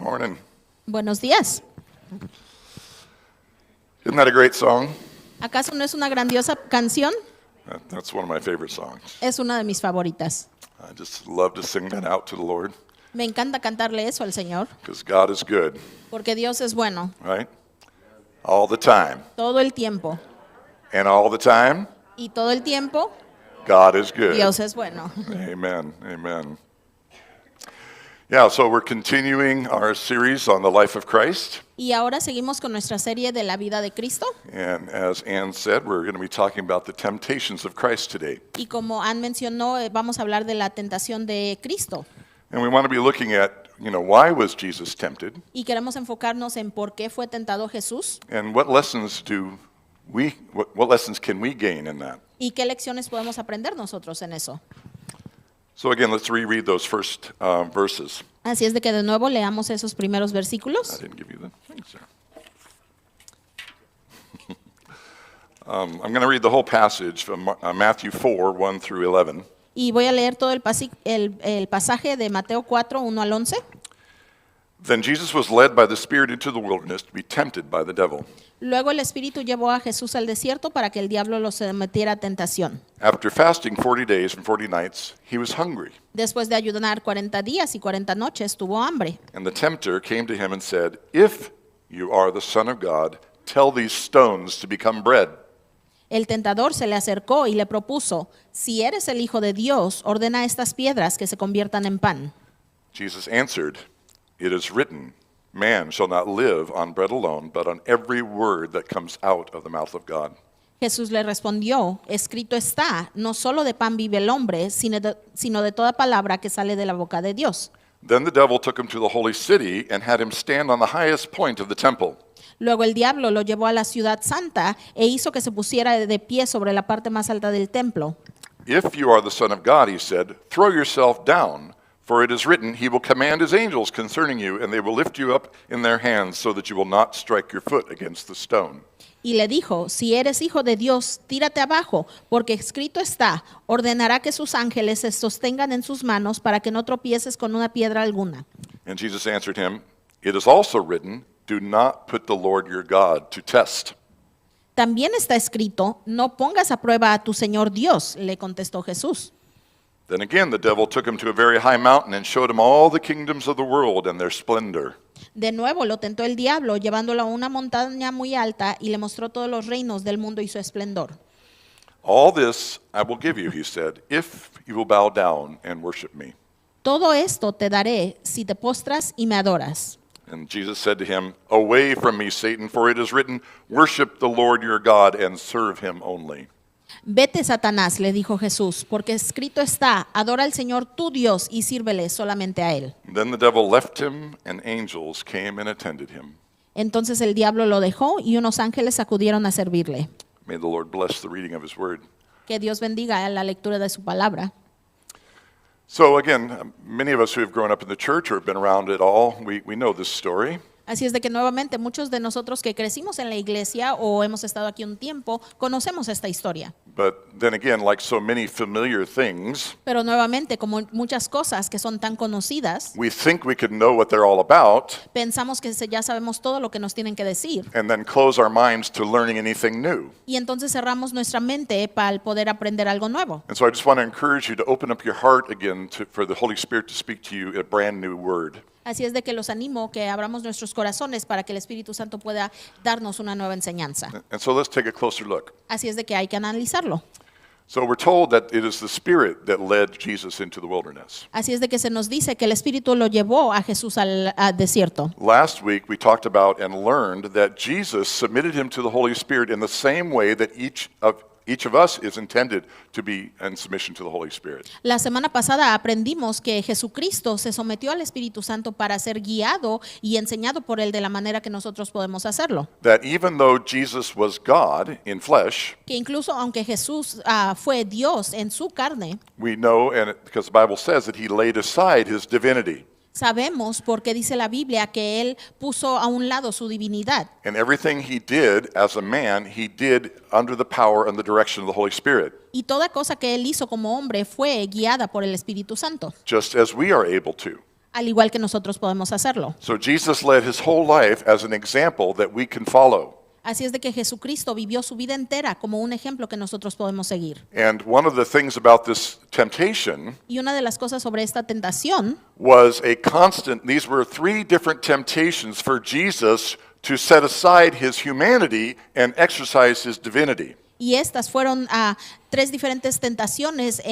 Morning. Buenos días. Isn't that a great song? ¿Acaso no es una grandiosa canción? That's one of my favorite songs. Es una de mis favoritas. I just love to sing that out to the Lord Me encanta cantarle eso al Señor, because God is good, porque Dios es bueno right? All the time. todo el tiempo. And all the time, Y todo el tiempo, God is good. Dios es bueno. Amen. Amen. Yeah, so we're continuing our series on the life of Christ. Y ahora seguimos con nuestra serie de la vida de Cristo. And as Ann said, we're going to be talking about the temptations of Christ today. Y como Ann mencionó, vamos a hablar de la tentación de Cristo. And we want to be looking at, why was Jesus tempted? Y queremos enfocarnos en por qué fue tentado Jesús And what lessons what lessons can we gain in that? y qué lecciones podemos aprender nosotros en eso. So again, let's reread those first verses. Así es de que de nuevo leamos esos primeros I versículos. didn't give you the things there. I'm going to read the whole passage from Matthew 4, 1 through 11. Y voy a leer todo el pasaje de Mateo 4, 1 al 11. Then Jesus was led by the Spirit into the wilderness to be tempted by the devil. Luego el Espíritu llevó a Jesús al desierto para que el diablo lo sometiera a tentación. After fasting 40 days and 40 nights, he was hungry. Después de ayunar 40 días y 40 noches, tuvo hambre. And the tempter came to him and said, "If you are the Son of God, tell these stones to become bread." El tentador se le acercó y le propuso, si eres el Hijo de Dios, ordena a estas piedras que se conviertan en pan. Jesus answered, "It is written, man shall not live on bread alone, but on every word that comes out of the mouth of God." Jesús le respondió, escrito está, no solo de pan vive el hombre, sino de toda palabra que sale de la boca de Dios. Then the devil took him to the holy city and had him stand on the highest point of the temple. Luego el diablo lo llevó a la ciudad santa e hizo que se pusiera de pie sobre la parte más alta del templo. "If you are the Son of God," he said, "throw yourself down, for it is written, he will command his angels concerning you, and they will lift you up in their hands so that you will not strike your foot against the stone." Y le dijo, si eres hijo de Dios, tírate abajo, porque escrito está, ordenará que sus ángeles se sostengan en sus manos para que no tropieces con una piedra alguna. And Jesus answered him, "It is also written, do not put the Lord your God to test." También está escrito, no pongas a prueba a tu Señor Dios, le contestó Jesús. Then again the devil took him to a very high mountain and showed him all the kingdoms of the world and their splendor. De nuevo lo tentó el diablo, llevándolo a una montaña muy alta y le mostró todos los reinos del mundo y su esplendor. "All this I will give you," he said, "if you will bow down and worship me." Todo esto te daré si te postras y me adoras. And Jesus said to him, "Away from me, Satan, for it is written, worship the Lord your God and serve him only." Vete, Satanás, le dijo Jesús, porque escrito está, adora al Señor tu Dios y sírvele solamente a Él. Then the devil left him, and angels came and attended him. Entonces el diablo lo dejó y unos ángeles acudieron a servirle. May the Lord bless the reading of his word. Que Dios bendiga la lectura de su palabra. So again, many of us who have grown up in the church or have been around it all, we know this story. Así es de que nuevamente muchos de nosotros que crecimos en la iglesia o hemos estado aquí un tiempo, conocemos esta historia. But then again, like so many familiar things, Pero nuevamente, como muchas cosas que son tan conocidas, we think we could know what they're all about pensamos que ya sabemos todo lo que nos tienen que decir. and then close our minds to learning anything new. Y entonces cerramos nuestra mente para poder aprender algo nuevo. And so I just want to encourage you to open up your heart again for the Holy Spirit to speak to you a brand new word. Así es de que los animo que abramos nuestros corazones para que el Espíritu Santo pueda darnos una nueva enseñanza. And so let's take a closer look. Así es de que hay que analizarlo. So we're told that it is the Spirit that led Jesus into the wilderness. Así es de que se nos dice que el Espíritu lo llevó a Jesús al desierto. Last week we talked about and learned that Jesus submitted him to the Holy Spirit in the same way that each of us is intended to be in submission to the Holy Spirit. La semana pasada aprendimos que Jesucristo se sometió al Espíritu Santo para ser guiado y enseñado por él de la manera que nosotros podemos hacerlo. That even though Jesus was God in flesh, Que incluso aunque Jesús fue Dios en su carne, we know, and because the Bible says that he laid aside his divinity. sabemos porque dice la Biblia que él puso a un lado su divinidad. And everything he did as a man, he did under the power and the direction of the Holy Spirit. Y toda cosa que él hizo como hombre fue guiada por el Espíritu Santo. Just as we are able to. al igual que nosotros podemos hacerlo. So Jesus led his whole life as an example that we can follow. Así es de que Jesucristo vivió su vida entera como un ejemplo que nosotros podemos seguir. And one of the things about this temptation Y una de las cosas sobre esta tentación was a constant, these were three different temptations for Jesus to set aside his humanity and exercise his divinity. y estas fueron tres diferentes tentaciones,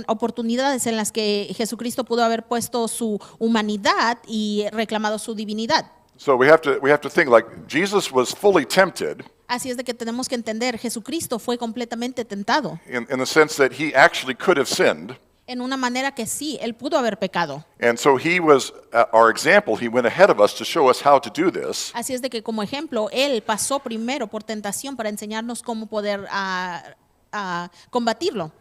oportunidades en las que Jesucristo pudo haber puesto su humanidad y reclamado su divinidad. So we have to think like Jesus was fully tempted Así es de que tenemos que entender, Jesucristo fue completamente tentado, in the sense that he actually could have sinned. en una manera que sí, él pudo haber pecado. And so he was our example. He went ahead of us to show us how to do this. Así es de que como ejemplo, él pasó primero por tentación para enseñarnos cómo poder combatirlo.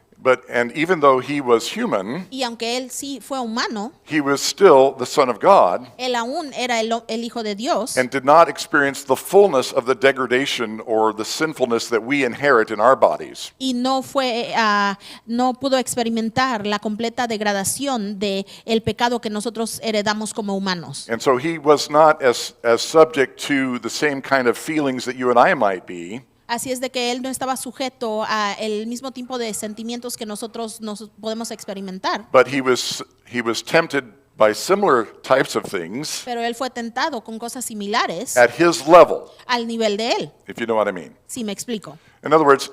And even though he was human, Y aunque él sí fue humano, he was still the Son of God él aún era el Hijo de Dios and did not experience the fullness of the degradation or the sinfulness that we inherit in our bodies. y no pudo experimentar la completa degradación de el pecado que nosotros heredamos como humanos. And so he was not as subject to the same kind of feelings that you and I might be. Así es de que él no estaba sujeto a el mismo tipo de sentimientos que nosotros nos podemos experimentar, But he was tempted by similar types of things pero él fue tentado con cosas similares at his level, al nivel de él, if you know what I mean. si me explico. In other words,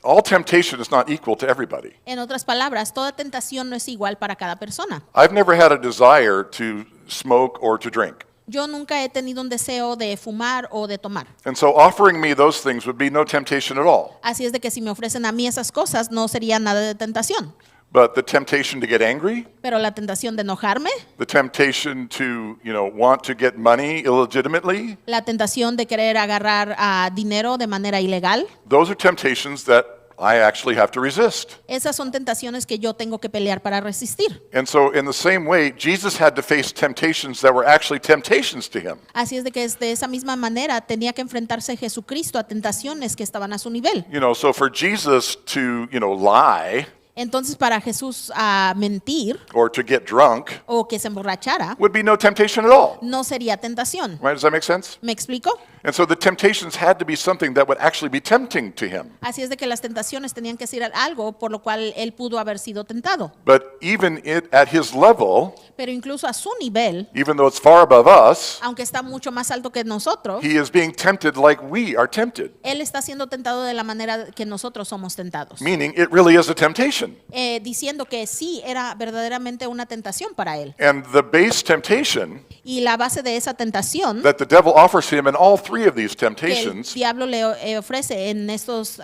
all temptation is not equal to everybody. En otras palabras, toda tentación no es igual para cada persona. I've never had a desire to smoke or to drink. Yo nunca he tenido un deseo de fumar o de tomar. And so offering me those things would be no temptation at all. Así es de que si me ofrecen a mí esas cosas, no sería nada de tentación. But the temptation to get angry, Pero la tentación de enojarme, the temptation to, want to get money illegitimately, la tentación de querer agarrar dinero de manera ilegal, those are temptations that I actually have to resist. esas son tentaciones que yo tengo que pelear para resistir. And so in the same way, Jesus had to face temptations that were actually temptations to him. Así es de que de esa misma manera tenía que enfrentarse Jesucristo a tentaciones que estaban a su nivel. So for Jesus to, lie Entonces para Jesús mentir or to get drunk o que se emborrachara would be no temptation at all. no sería tentación. Right? Does that make sense? ¿Me explico? And so the temptations had to be something that would actually be tempting to him. Así es de que las tentaciones tenían que ser algo por lo cual él pudo haber sido tentado. But even at his level, Pero incluso a su nivel, even though it's far above us, aunque está mucho más alto que nosotros, he is being tempted like we are tempted. él está siendo tentado de la manera que nosotros somos tentados. Meaning it really is a temptation. Diciendo que sí era verdaderamente una tentación para él. And the base temptation Y la base de esa tentación that the devil offers him in all three of these que el temptations diablo le ofrece en estos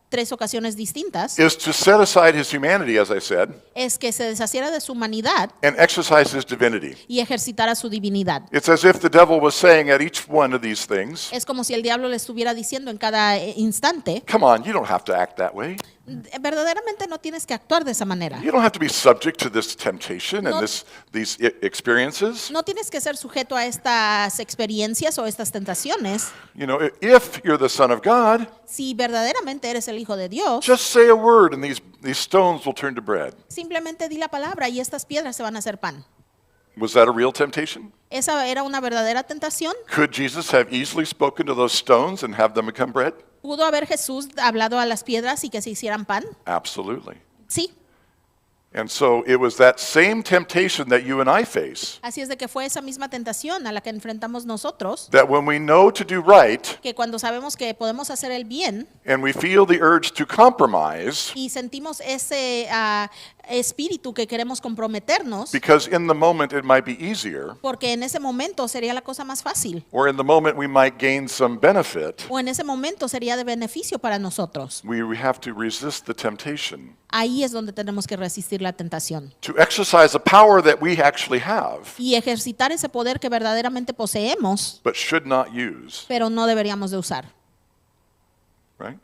tres ocasiones distintas is to set aside his humanity, as I said, es que se deshaciera de su humanidad and exercise his divinity. y ejercitara su divinidad. It's as if the devil was saying at each one of these things, Es como si el diablo le estuviera diciendo en cada instante, come on, you don't have to act that way. verdaderamente no tienes que actuar de esa manera. You don't have to be subject to this temptation and No. these experiences. No tienes que ser sujeto a estas experiencias o estas tentaciones. If you're the Son of God, Si verdaderamente eres el Hijo de Dios, just say a word and these stones will turn to bread. simplemente di la palabra y estas piedras se van a hacer pan. Was that a real temptation? ¿Esa era una verdadera tentación? Could Jesus have easily spoken to those stones and have them become bread? ¿Pudo haber Jesús hablado a las piedras y que se hicieran pan? Absolutely. Sí. And so it was that same temptation that you and I face, Así es de que fue esa misma tentación a la que enfrentamos nosotros, that when we know to do right que cuando sabemos que podemos hacer el bien and we feel the urge to compromise, y sentimos ese espíritu que queremos comprometernos, because in the moment it might be easier, porque en ese momento sería la cosa más fácil, or in the moment we might gain some benefit, o en ese momento sería de beneficio para nosotros. we have to resist the temptation Ahí es donde tenemos que resistir la tentación to exercise a power that we actually have, y ejercitar ese poder que verdaderamente poseemos, but should not use, pero no deberíamos de usar. right?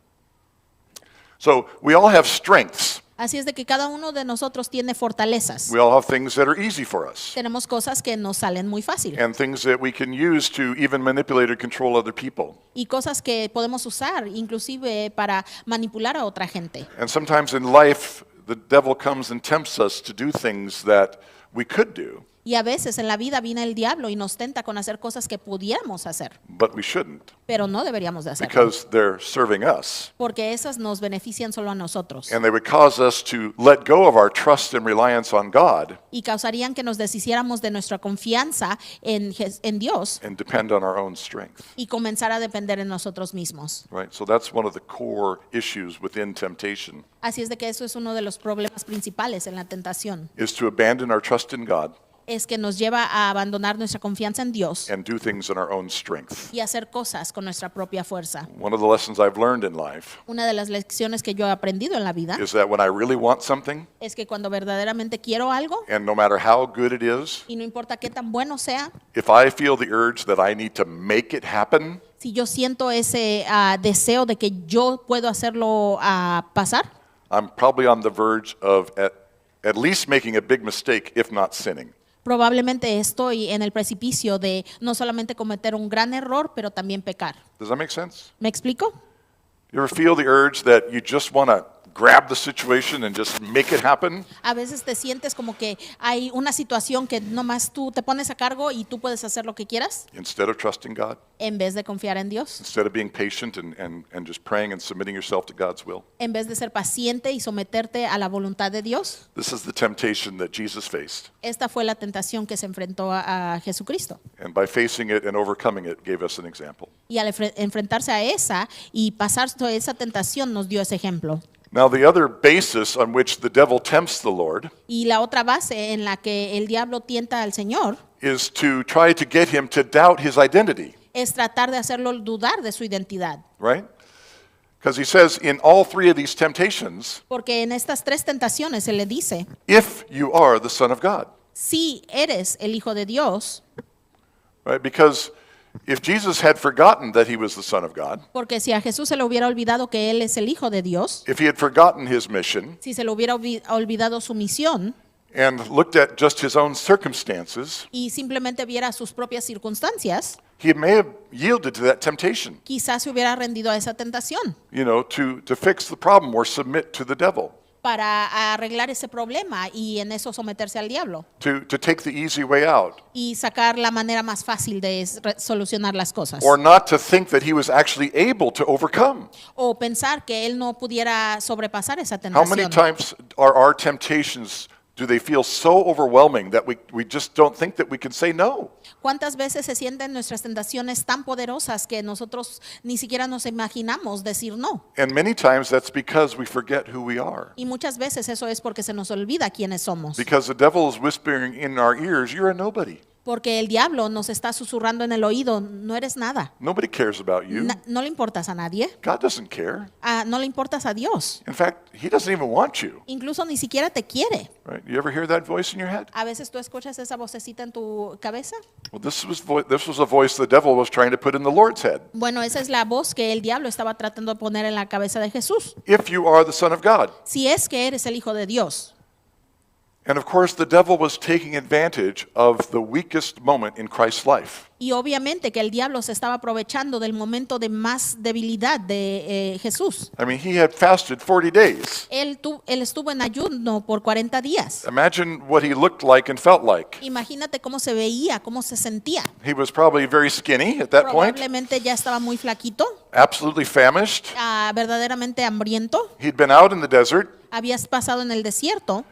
So we all have strengths. Así es de que cada uno de nosotros tiene fortalezas. We all have things that are easy for us Tenemos cosas que nos salen muy fácil and things that we can use to even manipulate or control other people. y cosas que podemos usar inclusive para manipular a otra gente. And sometimes in life, the devil comes and tempts us to do things that we could do. Y a veces en la vida viene el diablo y nos tenta con hacer cosas que pudiéramos hacer, but we shouldn't pero no deberíamos de hacerlo, because they're serving us. porque esas nos benefician solo a nosotros And they would cause us to let go of our trust and reliance on God y causarían que nos deshiciéramos de nuestra confianza en Dios and depend on our own strength. y comenzar a depender en nosotros mismos. Right? So that's one of the core issues within temptation, Así es de que eso es uno de los problemas principales en la tentación, is to abandon our trust in God es que nos lleva a abandonar nuestra confianza en Dios and do things in our own strength. y hacer cosas con nuestra propia fuerza. One of the lessons I've learned in life Una de las lecciones que yo he aprendido en la vida is that when I really want something, es que cuando verdaderamente quiero algo, and no matter how good it is, y no importa qué tan bueno sea, if I feel the urge that I need to make it happen, si yo siento ese deseo de que yo puedo hacerlo pasar, I'm probably on the verge of at least making a big mistake, if not sinning. probablemente estoy en el precipicio de no solamente cometer un gran error, pero también pecar. Does that make sense? ¿Me explico? You ever feel the urge that you just want to grab the situation and just make it happen? A veces te sientes como que hay una situación que nomás tú te pones a cargo y tú puedes hacer lo que quieras Instead of trusting God, en vez de confiar en Dios, instead of being patient and just praying and submitting yourself to God's will. en vez de ser paciente y someterte a la voluntad de Dios. This is the temptation that Jesus faced. Esta fue la tentación que se enfrentó a Jesucristo. And by facing it and overcoming it, gave us an example. Y al enfrentarse a esa y pasar toda esa tentación nos dio ese ejemplo. Now, the other basis on which the devil tempts the Lord Y la otra base en la que el diablo tienta al Señor is to try to get him to doubt his identity, es tratar de hacerlo dudar de su identidad. right? Because he says in all three of these temptations, Porque en estas tres tentaciones se le dice, if you are the Son of God, si eres el Hijo de Dios, right? Because if Jesus had forgotten that he was the Son of God, porque si a Jesús se le hubiera olvidado que Él es el Hijo de Dios, if he had forgotten his mission si se le hubiera olvidado su misión and looked at just his own circumstances, y simplemente viera sus propias circunstancias, he may have yielded to that temptation, quizás se hubiera rendido a esa tentación to fix the problem or submit to the devil, para arreglar ese problema y en eso someterse al diablo to take the easy way out, y sacar la manera más fácil de solucionar las cosas. or not to think that he was actually able to overcome. O pensar que él no pudiera sobrepasar esa How many tentación. times are our temptations, do they feel so overwhelming that we just don't think that we can say no? ¿Cuántas veces se sienten nuestras tentaciones tan poderosas que nosotros ni siquiera nos imaginamos decir no? And many times that's because we forget who we are. Y muchas veces eso es porque se nos olvida quiénes somos. Because the devil is whispering in our ears, you're a nobody. Porque el diablo nos está susurrando en el oído, no eres nada. Nobody cares about you. No le importas a nadie. God doesn't care. No le importas a Dios. In fact, he doesn't even want you. Incluso ni siquiera te quiere. Right? You ever hear that voice in your head? A veces tú escuchas esa vocecita en tu cabeza. Well, this was a voice the devil was trying to put in the Lord's head. Bueno, esa es la voz que el diablo estaba tratando de poner en la cabeza de Jesús. If you are the Son of God. Si es que eres el Hijo de Dios. And of course, the devil was taking advantage of the weakest moment in Christ's life. Y obviamente que el diablo se estaba aprovechando del momento de más debilidad de Jesús. I mean, he had fasted 40 days. Él estuvo en ayuno por 40 días. Imagine what he looked like and felt like. Imagínate cómo se veía, cómo se sentía. He was probably very skinny at that point, Probablemente ya estaba muy flaquito, absolutely famished. verdaderamente hambriento. He'd been out in the desert. Habías pasado en el desierto.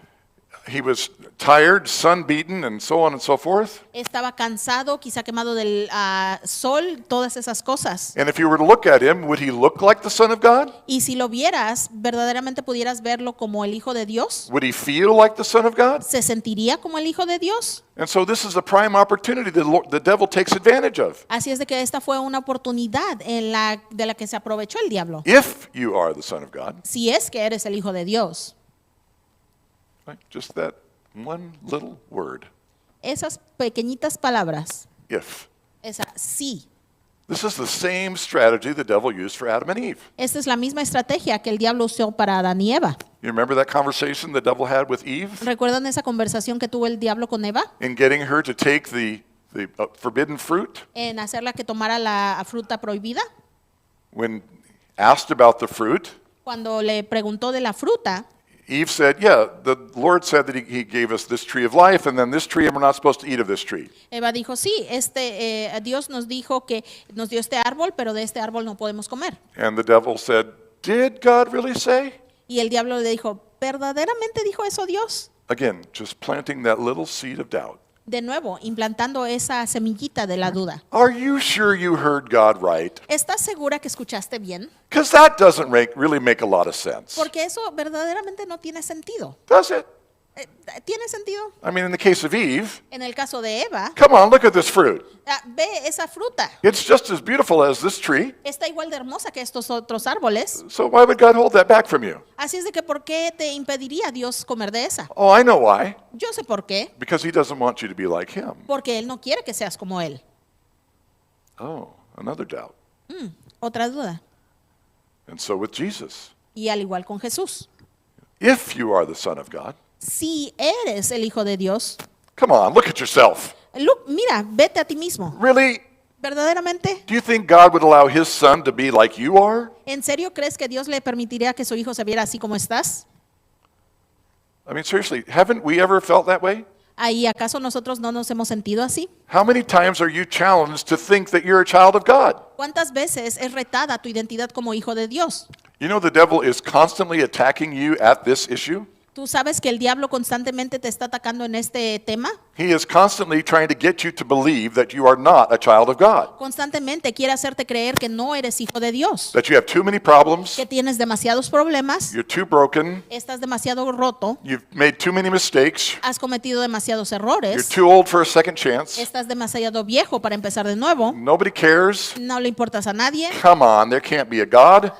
He was tired, sun-beaten, and so on and so forth. Estaba cansado, quizá quemado del sol, todas esas cosas. And if you were to look at him, would he look like the Son of God? Y si lo vieras, verdaderamente pudieras verlo como el Hijo de Dios. Would he feel like the Son of God? ¿Se sentiría como el Hijo de Dios? And so this is a prime opportunity the devil takes advantage of. Así es de que esta fue una oportunidad de la que se aprovechó el diablo. If you are the Son of God, Si es que eres el Hijo de Dios. right? Just that one little word, Esas pequeñitas palabras, if. esa sí. This is the same strategy the devil used for Adam and Eve. Esta es la misma estrategia que el diablo usó para Adán y Eva. You remember that conversation the devil had with Eve ¿Recuerdan esa conversación que tuvo el diablo con Eva? in getting her to take the forbidden fruit? En hacerla que tomara la fruta prohibida. When asked about the fruit, Cuando le preguntó de la fruta, Eve said, yeah, the Lord said that he gave us this tree of life and then this tree, and we're not supposed to eat of this tree. Eva dijo, sí, Dios nos dijo que nos dio este árbol, pero de este árbol no podemos comer. And the devil said, did God really say? Y el diablo le dijo, ¿verdaderamente dijo eso Dios? Again, just planting that little seed of doubt. De nuevo, implantando esa semillita de la duda. Are you sure you heard God right? ¿Estás segura que escuchaste bien? Because that doesn't really make a lot of sense. Porque eso verdaderamente no tiene sentido. Does it? ¿Tiene sentido? I mean, in the case of Eve, En el caso de Eva, come on, look at this fruit. ve esa fruta. It's just as beautiful as this tree. Está igual de hermosa que estos otros árboles. So why would God hold that back from you? Así es de que ¿por qué te impediría Dios comer de esa? Oh, I know why. Yo sé por qué. Because he doesn't want you to be like him. Porque Él no quiere que seas como Él. Oh, another doubt. Otra duda. And so with Jesus, Y al igual con Jesús. if you are the Son of God, Si eres el Hijo de Dios, come on, look at yourself. mira, vete a ti mismo. Really? ¿Verdaderamente? Do you think God would allow his son to be like you are? ¿En serio crees que Dios le permitiría que su hijo se viera así como estás? I mean, seriously, haven't we ever felt that way? ¿Ahí acaso nosotros no nos hemos sentido así? How many times are you challenged to think that you're a child of God? ¿Cuántas veces es retada tu identidad como hijo de Dios? You know the devil is constantly attacking you at this issue? ¿Tú sabes que el diablo constantemente te está atacando en este tema? He is constantly trying to get you to believe that you are not a child of God, Constantemente quiere hacerte creer que no eres hijo de Dios, that you have too many problems, que tienes demasiados problemas, you're too broken, estás demasiado roto, you've made too many mistakes, has cometido demasiados you're errores, too old for a second chance, estás demasiado viejo para empezar de nuevo, nobody cares. no le importas a nadie. Come on, there can't be a God.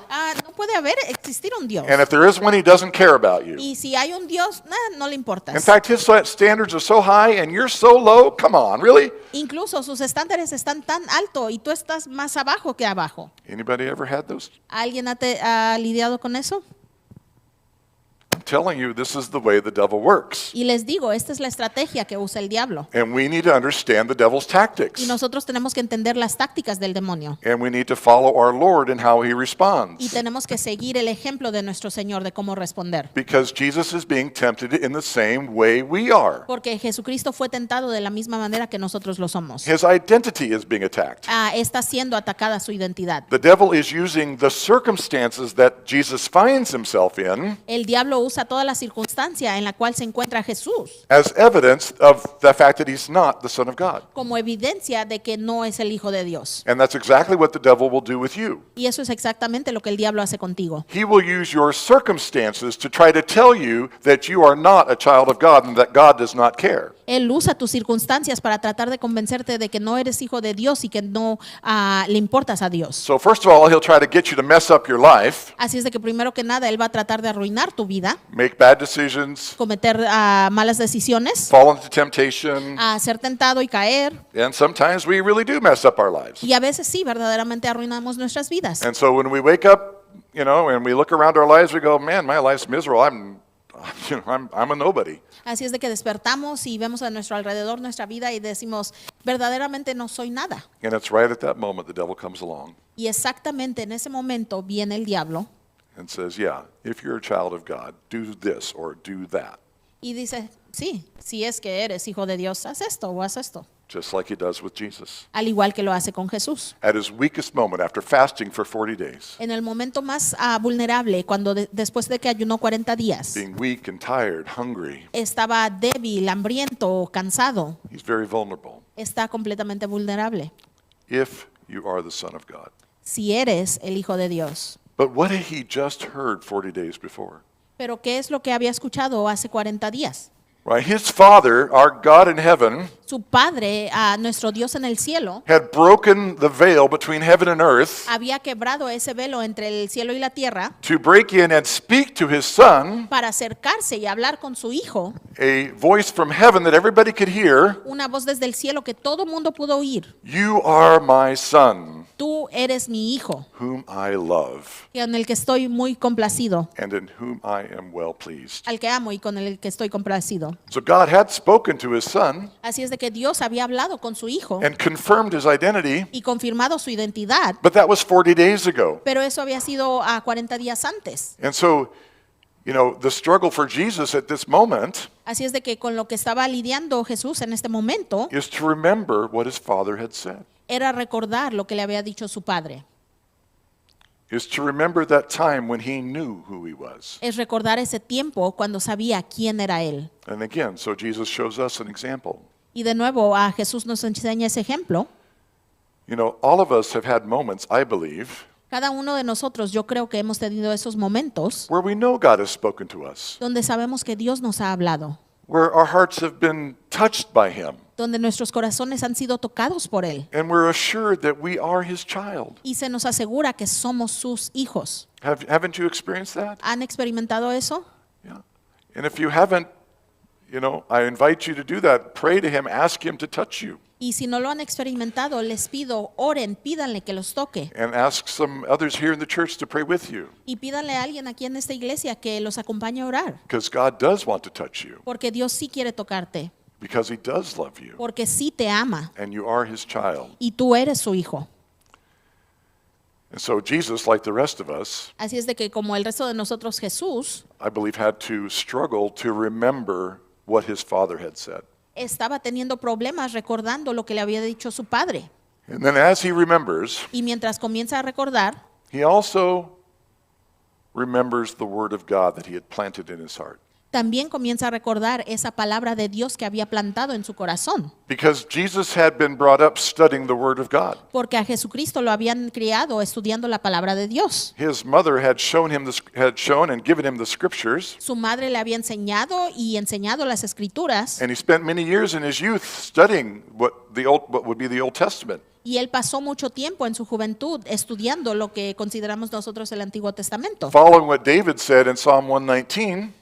No puede existir un Dios. And if there is one, he doesn't care about you. Y si hay un Dios, no le In importas. fact, his standards are so high and you're so low. Come on, really? Incluso sus estándares están tan alto y tú estás más abajo que abajo. Anybody ever had those? ¿Alguien ha lidiado con eso? I'm telling you, this is the way the devil works. Y les digo, esta es la estrategia que usa el diablo. And we need to understand the devil's tactics. Y nosotros tenemos que entender las tácticas del demonio. And we need to follow our Lord in how he Y responds. tenemos que seguir el ejemplo de nuestro Señor de cómo responder. Because Jesus is being tempted in the same way we are. Porque Jesucristo fue tentado de la misma manera que nosotros lo somos. His identity is being attacked. Está siendo atacada su identidad. The devil is using the circumstances that Jesus finds himself in El diablo usa toda la circunstancia en la cual se encuentra Jesús as evidence of the fact that he's not the Son of God. como evidencia de que no es el Hijo de Dios. And that's exactly what the devil will do with you. Y eso es exactamente lo que el diablo hace contigo. He will use your circumstances to try to tell you that you are not a child of God and that God does not care. Él usa tus circunstancias para tratar de convencerte de que no eres hijo de Dios y que no le importas a Dios. So first of all, he'll try to get you to mess up your life, Así es de que primero que nada Él va a tratar de arruinar tu vida, make bad decisions, cometer malas decisiones, fall into temptation, ser tentado y caer. and sometimes we really do mess up our lives. Y a veces sí, verdaderamente arruinamos nuestras vidas. And so when we wake up, and we look around our lives, we go, man, my life's miserable. I'm a nobody. Así es de que despertamos y vemos a nuestro alrededor nuestra vida y decimos, verdaderamente no soy nada. And it's right at that moment the devil comes along Y exactamente en ese momento viene el diablo and says, yeah, if you're a child of God, do this or do that. y dice, sí, si es que eres hijo de Dios, haz esto o haz esto. Just like he does with Jesus. Al igual que lo hace con Jesús. At his weakest moment, after fasting for 40 days, En el momento más vulnerable, cuando después de que ayunó 40 días, being weak and tired, hungry, estaba débil, hambriento, cansado, he's very vulnerable. está completamente vulnerable. If you are the Son of God. Si eres el Hijo de Dios. But what had he just heard 40 days before? Pero ¿qué es lo que había escuchado hace 40 días? Right? His Father, our God in heaven, Su Padre, nuestro Dios en el cielo, had broken the veil between heaven and earth había quebrado ese velo entre el cielo y la tierra to break in and speak to his Son, para acercarse y hablar con su Hijo, a voice from heaven that everybody could hear. una voz desde el cielo que todo mundo pudo oír. You are my Son, Tú eres mi Hijo, whom I love, en el que estoy muy complacido, and in whom I am well pleased. al que amo y con el que estoy complacido. So God had spoken to his Son Así es de que Dios había hablado con su Hijo and confirmed his identity, y confirmado su identidad, but that was 40 days ago. pero eso había sido 40 días antes. And so You know, the struggle for Jesus at this moment Así es de que con lo que estaba lidiando Jesús en este momento is to remember what his Father had said, era recordar lo que le había dicho su padre. is to remember that time when he knew who he was. Es recordar ese tiempo cuando sabía quién era él. And again, so Jesus shows us an example. Y de nuevo a Jesús nos enseña ese ejemplo. You know, all of us have had moments, I believe, Cada uno de nosotros yo creo que hemos tenido esos momentos where we know God has spoken to us, donde sabemos que Dios nos ha hablado, where our hearts have been touched by him, donde nuestros corazones han sido tocados por él and we're assured that we are his child. y se nos asegura que somos sus hijos. Haven't you experienced that? ¿Han experimentado eso? Yeah. And if you haven't, you know, I invite you to do that. Pray to him, ask him to touch you, Y si no lo han experimentado, les pido, oren, pídanle que los toque. and ask some others here in the church to pray with you, Y pídanle a alguien aquí en esta iglesia que los acompañe a orar. because God does want to touch you, Porque Dios sí quiere tocarte. because he does love you, Porque sí te ama. and you are his child. Y tú eres su hijo. And so Jesus, like the rest of us, Así es de que como el resto de nosotros, Jesús I believe, had to struggle to remember what his Father had said. estaba teniendo problemas recordando lo que le había dicho su padre. And then as he remembers, Y mientras comienza a recordar, he also remembers the word of God that he had planted in his heart. también comienza a recordar esa palabra de Dios que había plantado en su corazón. Because Jesus had been brought up studying the word of God. Porque a Jesucristo lo habían criado estudiando la palabra de Dios. His mother had shown and given him the scriptures, Su madre le había enseñado y enseñado las escrituras. and he spent many years in his youth studying what would be the Old Testament. Y él pasó mucho tiempo en su juventud estudiando lo que consideramos nosotros el Antiguo Testamento. Following what David said in Psalm 119,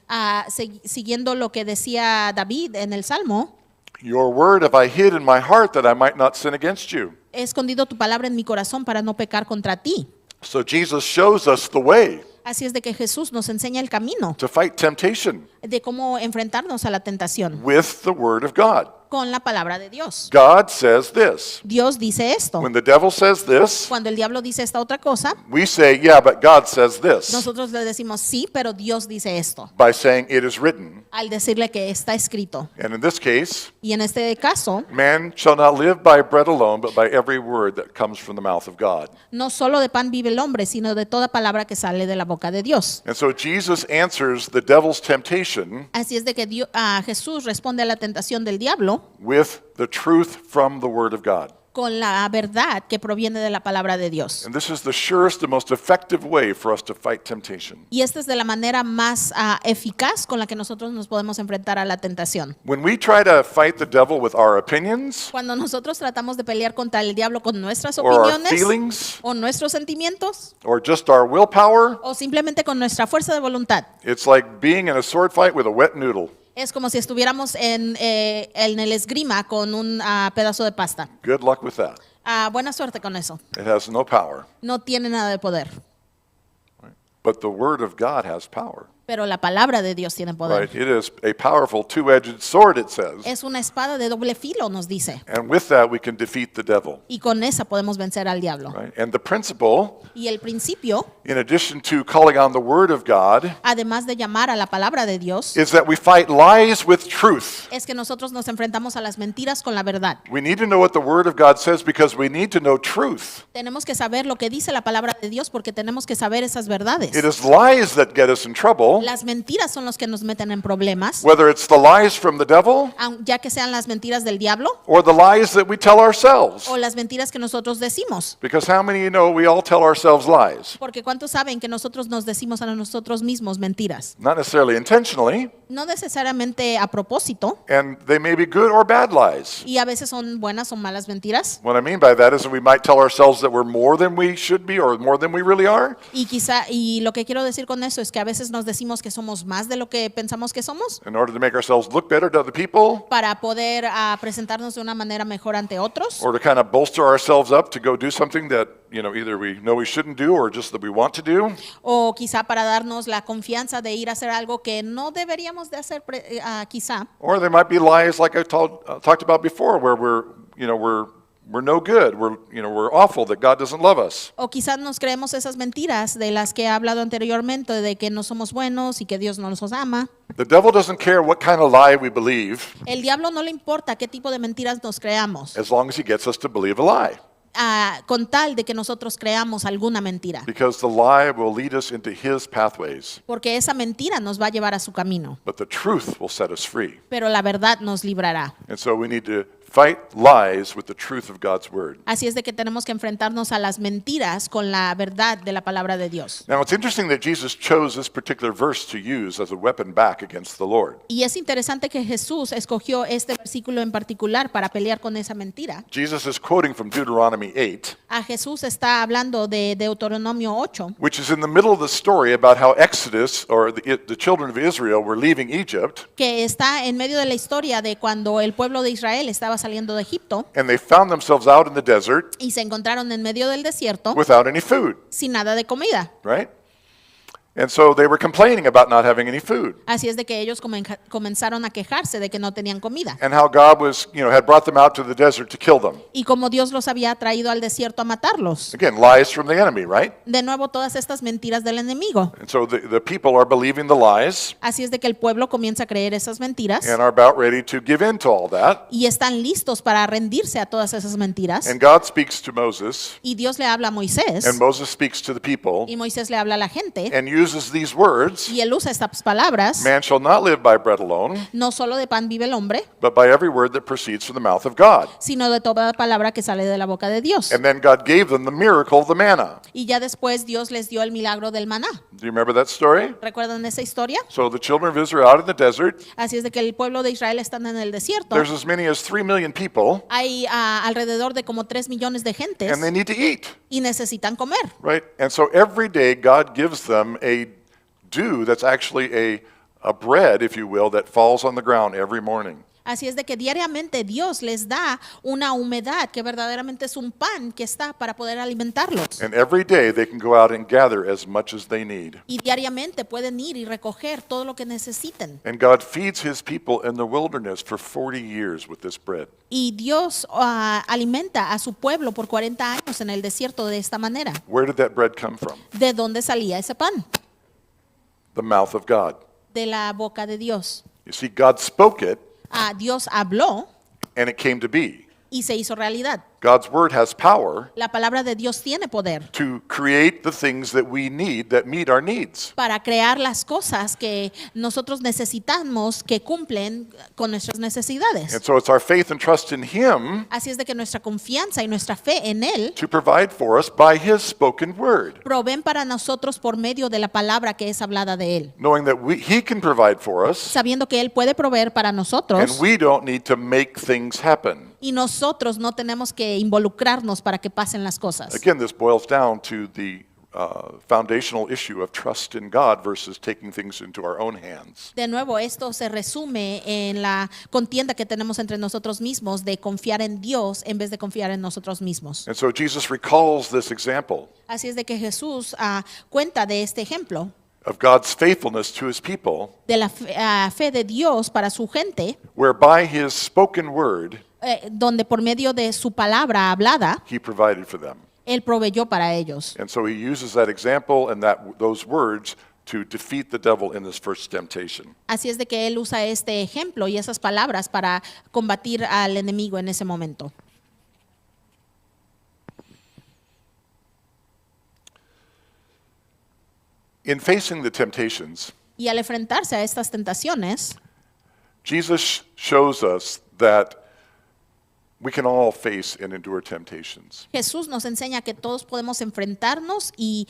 Siguiendo lo que decía David en el Salmo, "Your word have I hid in my heart that I might not sin against you." he escondido tu palabra en mi corazón para no pecar contra ti. So Jesus shows us the way Así es de que Jesús nos enseña el camino to fight temptation de cómo enfrentarnos a la tentación with the word of God. con la palabra de Dios. God says this. Dios dice esto. When the devil says this, Cuando el diablo dice esta otra cosa, we say, "Yeah, but God says this," nosotros le decimos sí, pero Dios dice esto, by saying it is written. al decirle que está escrito. And in this case, Y en este caso, man shall not live by bread alone, but by every word that comes from the mouth of God. no solo de pan vive el hombre, sino de toda palabra que sale de la boca de Dios. And so Jesus answers the devil's temptation Así es de que Jesús responde a la tentación del diablo with the truth from the word of God. con la verdad que proviene de la palabra de Dios. And this is the surest and most effective way for us to fight temptation. Y esta es de la manera más eficaz con la que nosotros nos podemos enfrentar a la tentación. When we try to fight the devil with our opinions Cuando nosotros tratamos de pelear contra el diablo con nuestras or our opiniones feelings o nuestros sentimientos or just our willpower, o simplemente con nuestra fuerza de voluntad, it's like being in a sword fight with a wet noodle. es como si estuviéramos en el esgrima con un pedazo de pasta. Good luck with that. Buena suerte con eso. It has no power. No tiene nada de poder, But the word of God has power. pero la palabra de Dios tiene poder. Right? It is a powerful two-edged sword, it says. Es una espada de doble filo, nos dice. And with that we can defeat the devil. Y con esa podemos vencer al diablo. Right? And the principle, Y el principio, in addition to calling on the word of God, además de llamar a la palabra de Dios, is that we fight lies with truth. es que nosotros nos enfrentamos a las mentiras con la verdad. We need to know what the word of God says because we need to know truth. Tenemos que saber lo que dice la palabra de Dios porque tenemos que saber esas verdades. It is lies that get us in trouble, Las mentiras son los que nos meten en problemas, whether it's the lies from the devil ya que sean las mentiras del diablo or the lies that we tell ourselves. o las mentiras que nosotros decimos. Because how many of you know we all tell ourselves lies? Porque ¿cuántos saben que nosotros nos decimos a nosotros mismos mentiras? Not necessarily intentionally, No necesariamente a propósito, and they may be good or bad lies. y a veces son buenas o malas mentiras. What I mean by that is that we might tell ourselves that we're more than we should be or more than we really are. Y lo que quiero decir con eso es que a veces nos decimos que somos más de lo que pensamos que somos In order to make ourselves look better to other people, para poder presentarnos de una manera mejor ante otros or to kind of bolster ourselves up to go do something that, either we know we shouldn't do or just that we want to do. o quizá para darnos la confianza de ir a hacer algo que no deberíamos de hacer quizá. Or there might be lies like I talked about before, where we're we're no good. We're awful, that God doesn't love us. O quizás nos creemos esas mentiras de las que he hablado anteriormente, de que no somos buenos y que Dios no nos ama. The devil doesn't care what kind of lie we believe El diablo no le importa qué tipo de mentiras nos creamos, as long as he gets us to believe a lie. con tal de que nosotros creamos alguna mentira. Because the lie will lead us into his pathways, Porque esa mentira nos va a llevar a su camino, but the truth will set us free. pero la verdad nos librará. And so we need to fight lies with the truth of God's word. Así es de que tenemos que enfrentarnos a las mentiras con la verdad de la palabra de Dios. Now, it's interesting that Jesus chose this particular verse to use as a weapon back against the Lord. Y es interesante que Jesús escogió este versículo en particular para pelear con esa mentira. Jesus is quoting from Deuteronomy 8, A Jesús está hablando de Deuteronomio 8, which is in the middle of the story about how Exodus, or the children of Israel, were leaving Egypt, que está en medio de la historia de cuando el pueblo de Israel estaba saliendo de Egipto and they found themselves out in the desert y se encontraron en medio del desierto without any food, sin nada de comida. right? And so they were complaining about not having any food, Así es de que ellos comenzaron a quejarse de que no tenían comida. and how God had brought them out to the desert to kill them. Y como Dios los había traído al desierto a matarlos. Again, lies from the enemy, right? De nuevo, todas estas mentiras del enemigo. And so the people are believing the lies Así es de que el pueblo comienza a creer esas mentiras and are about ready to give in to all that. y están listos para rendirse a todas esas mentiras. And God speaks to Moses, Y Dios le habla a Moisés and Moses speaks to the people, y Moisés le habla a la gente and uses these words: y él usa estas palabras. man shall not live by bread alone, No solo de pan vive el hombre, but by every word that proceeds from the mouth of God. sino de toda palabra que sale de la boca de Dios. And then God gave them the miracle of the manna. Y ya después Dios les dio el milagro del maná. Do you remember that story? ¿Recuerdan esa historia? So the children of Israel out in the desert, Así es de que el pueblo de Israel están en el desierto. there's as many as 3 million people, Hay alrededor de como 3 millones de gentes and they need to eat, y necesitan comer. right? And so every day God gives them a dew that's actually a bread, if you will, that falls on the ground every morning. Así es de que diariamente Dios les da una humedad que verdaderamente es un pan que está para poder alimentarlos. And every day they can go out and gather as much as they need. Y diariamente pueden ir y recoger todo lo que necesiten. And God feeds his people in the wilderness for 40 years with this bread. Y Dios alimenta a su pueblo por 40 años en el desierto de esta manera. Where did that bread come from? ¿De dónde salía ese pan? The mouth of God. De la boca de Dios. You see, God spoke it, Dios habló and it came to be. y se hizo realidad. God's word has power La palabra de Dios tiene poder to create the things that we need that meet our needs. para crear las cosas que nosotros necesitamos que cumplen con nuestras necesidades. And so it's our faith and trust in him Así es de que nuestra confianza y nuestra fe en Él to provide for us by his spoken word, proveen para nosotros por medio de la palabra que es hablada de Él, knowing that he can provide for us, sabiendo que Él puede proveer para and nosotros we don't need to make things happen. y nosotros no tenemos que involucrarnos para que pasen las cosas. Again, this boils down to the foundational issue of trust in God versus taking things into our own hands. De nuevo, esto se resume en la contienda que tenemos entre nosotros mismos de confiar en Dios en vez de confiar en nosotros mismos. And so Jesus recalls this example Así es de que Jesús cuenta de este ejemplo of God's faithfulness to his people, de la fe de Dios para su gente, where by his spoken word, donde por medio de su palabra hablada, he provided for them. Él proveyó para ellos. And so he uses that example and those words to defeat the devil in his first temptation. Así es de que Él usa este ejemplo y esas palabras para combatir al enemigo en ese momento. In facing the temptations, Y al enfrentarse a estas tentaciones, Jesus shows us that we can all face and endure temptations. Jesús nos enseña que todos podemos enfrentarnos y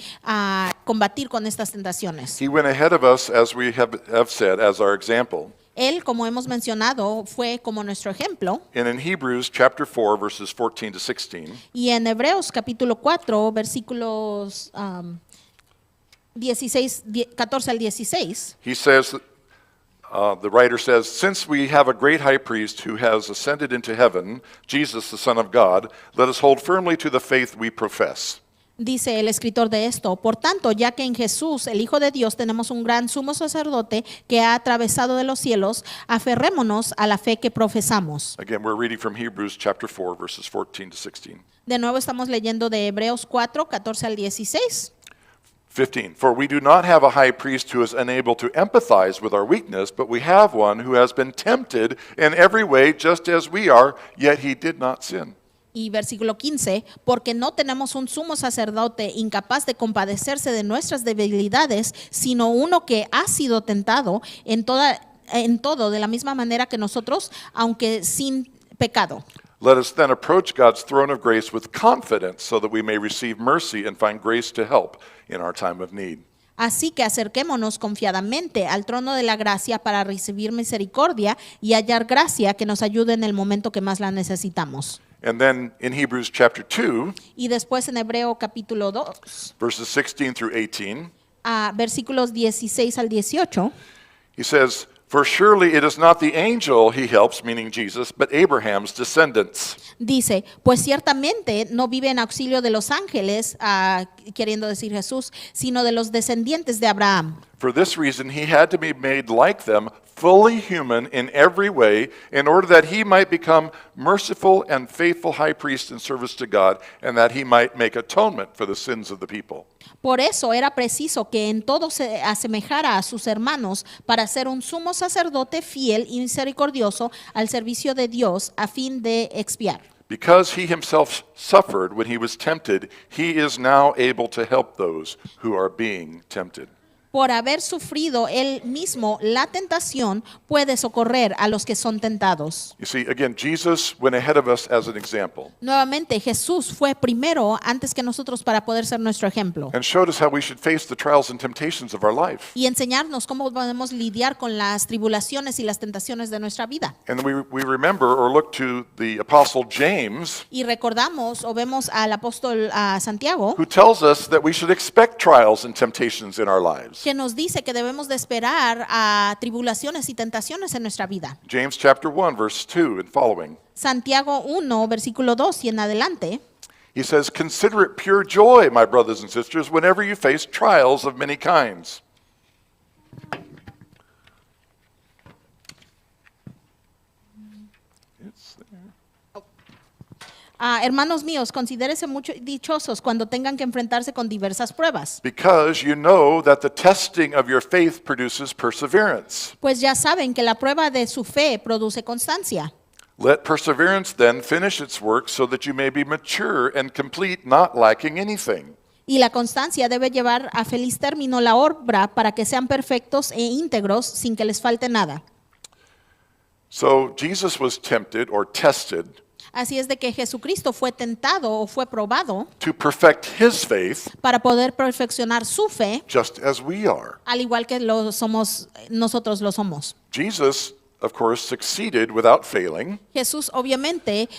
combatir con estas tentaciones. He went ahead of us, as we have said, as our example. Él, como hemos mencionado, fue como nuestro ejemplo. And in Hebrews chapter 4, verses 14 to 16, Y en Hebreos capítulo 4, versículos 14 al 16, he says, the writer says, since we have a great high priest who has ascended into heaven, Jesus, the Son of God, let us hold firmly to the faith we profess. Dice el escritor de esto, por tanto, ya que en Jesús, el Hijo de Dios, tenemos un gran sumo sacerdote que ha atravesado de los cielos, aferrémonos a la fe que profesamos. Again, we're reading from Hebrews chapter 4, verses 14 to 16. De nuevo estamos leyendo de Hebreos 4, 14 al 16. 15. For we do not have a high priest who is unable to empathize with our weakness, but we have one who has been tempted in every way just as we are, yet he did not sin. Y versículo 15, porque no tenemos un sumo sacerdote incapaz de compadecerse de nuestras debilidades, sino uno que ha sido tentado en todo de la misma manera que nosotros, aunque sin pecado. Let us then approach God's throne of grace with confidence so that we may receive mercy and find grace to help in our time of need. Así que acerquémonos confiadamente al trono de la gracia para recibir misericordia y hallar gracia que nos ayude en el momento que más la necesitamos. And then in Hebrews chapter 2, Y después en Hebreo capítulo 2, verses 16 through 18, versículos 16 al 18, he says, For surely it is not the angel he helps, meaning Jesus, but Abraham's descendants. dice, pues ciertamente no vive en auxilio de los ángeles, queriendo decir Jesús, sino de los descendientes de Abraham. For this reason he had to be made like them, fully human in every way, in order that he might become merciful and faithful high priest in service to God, and that he might make atonement for the sins of the people. Por eso era preciso que en todo se asemejara a sus hermanos para ser un sumo sacerdote fiel y misericordioso al servicio de Dios a fin de expiar. Because he himself suffered when he was tempted, he is now able to help those who are being tempted. Por haber sufrido él mismo la tentación, puede socorrer a los que son tentados. You see, again, Jesus went ahead of us as an example Nuevamente, Jesús fue primero antes que nosotros para poder ser nuestro ejemplo and showed us how we should face the trials and temptations of our life. y enseñarnos cómo podemos lidiar con las tribulaciones y las tentaciones de nuestra vida. And we remember or look to the Apostle James, Y recordamos o vemos al apóstol Santiago, who tells us that we should expect trials and temptations in our lives. que nos dice que debemos de esperar a tribulaciones y tentaciones en nuestra vida. James chapter 1, verse 2 and following. Santiago 1, versículo 2 y en adelante, He says, Consider it pure joy, my brothers and sisters, whenever you face trials of many kinds. It's there. hermanos míos, considérense mucho dichosos cuando tengan que enfrentarse con diversas pruebas, Because you know that the testing of your faith produces perseverance. pues ya saben que la prueba de su fe produce constancia. Let perseverance then finish its work so that you may be mature and complete, not lacking anything. Y la constancia debe llevar a feliz término la obra para que sean perfectos e íntegros sin que les falte nada. So Jesus was tempted or tested Así es de que Jesucristo fue tentado o fue probado to perfect his faith para poder perfeccionar su fe, just as we are. al igual que nosotros lo somos. Jesus, of course, succeeded without failing, Jesús obviamente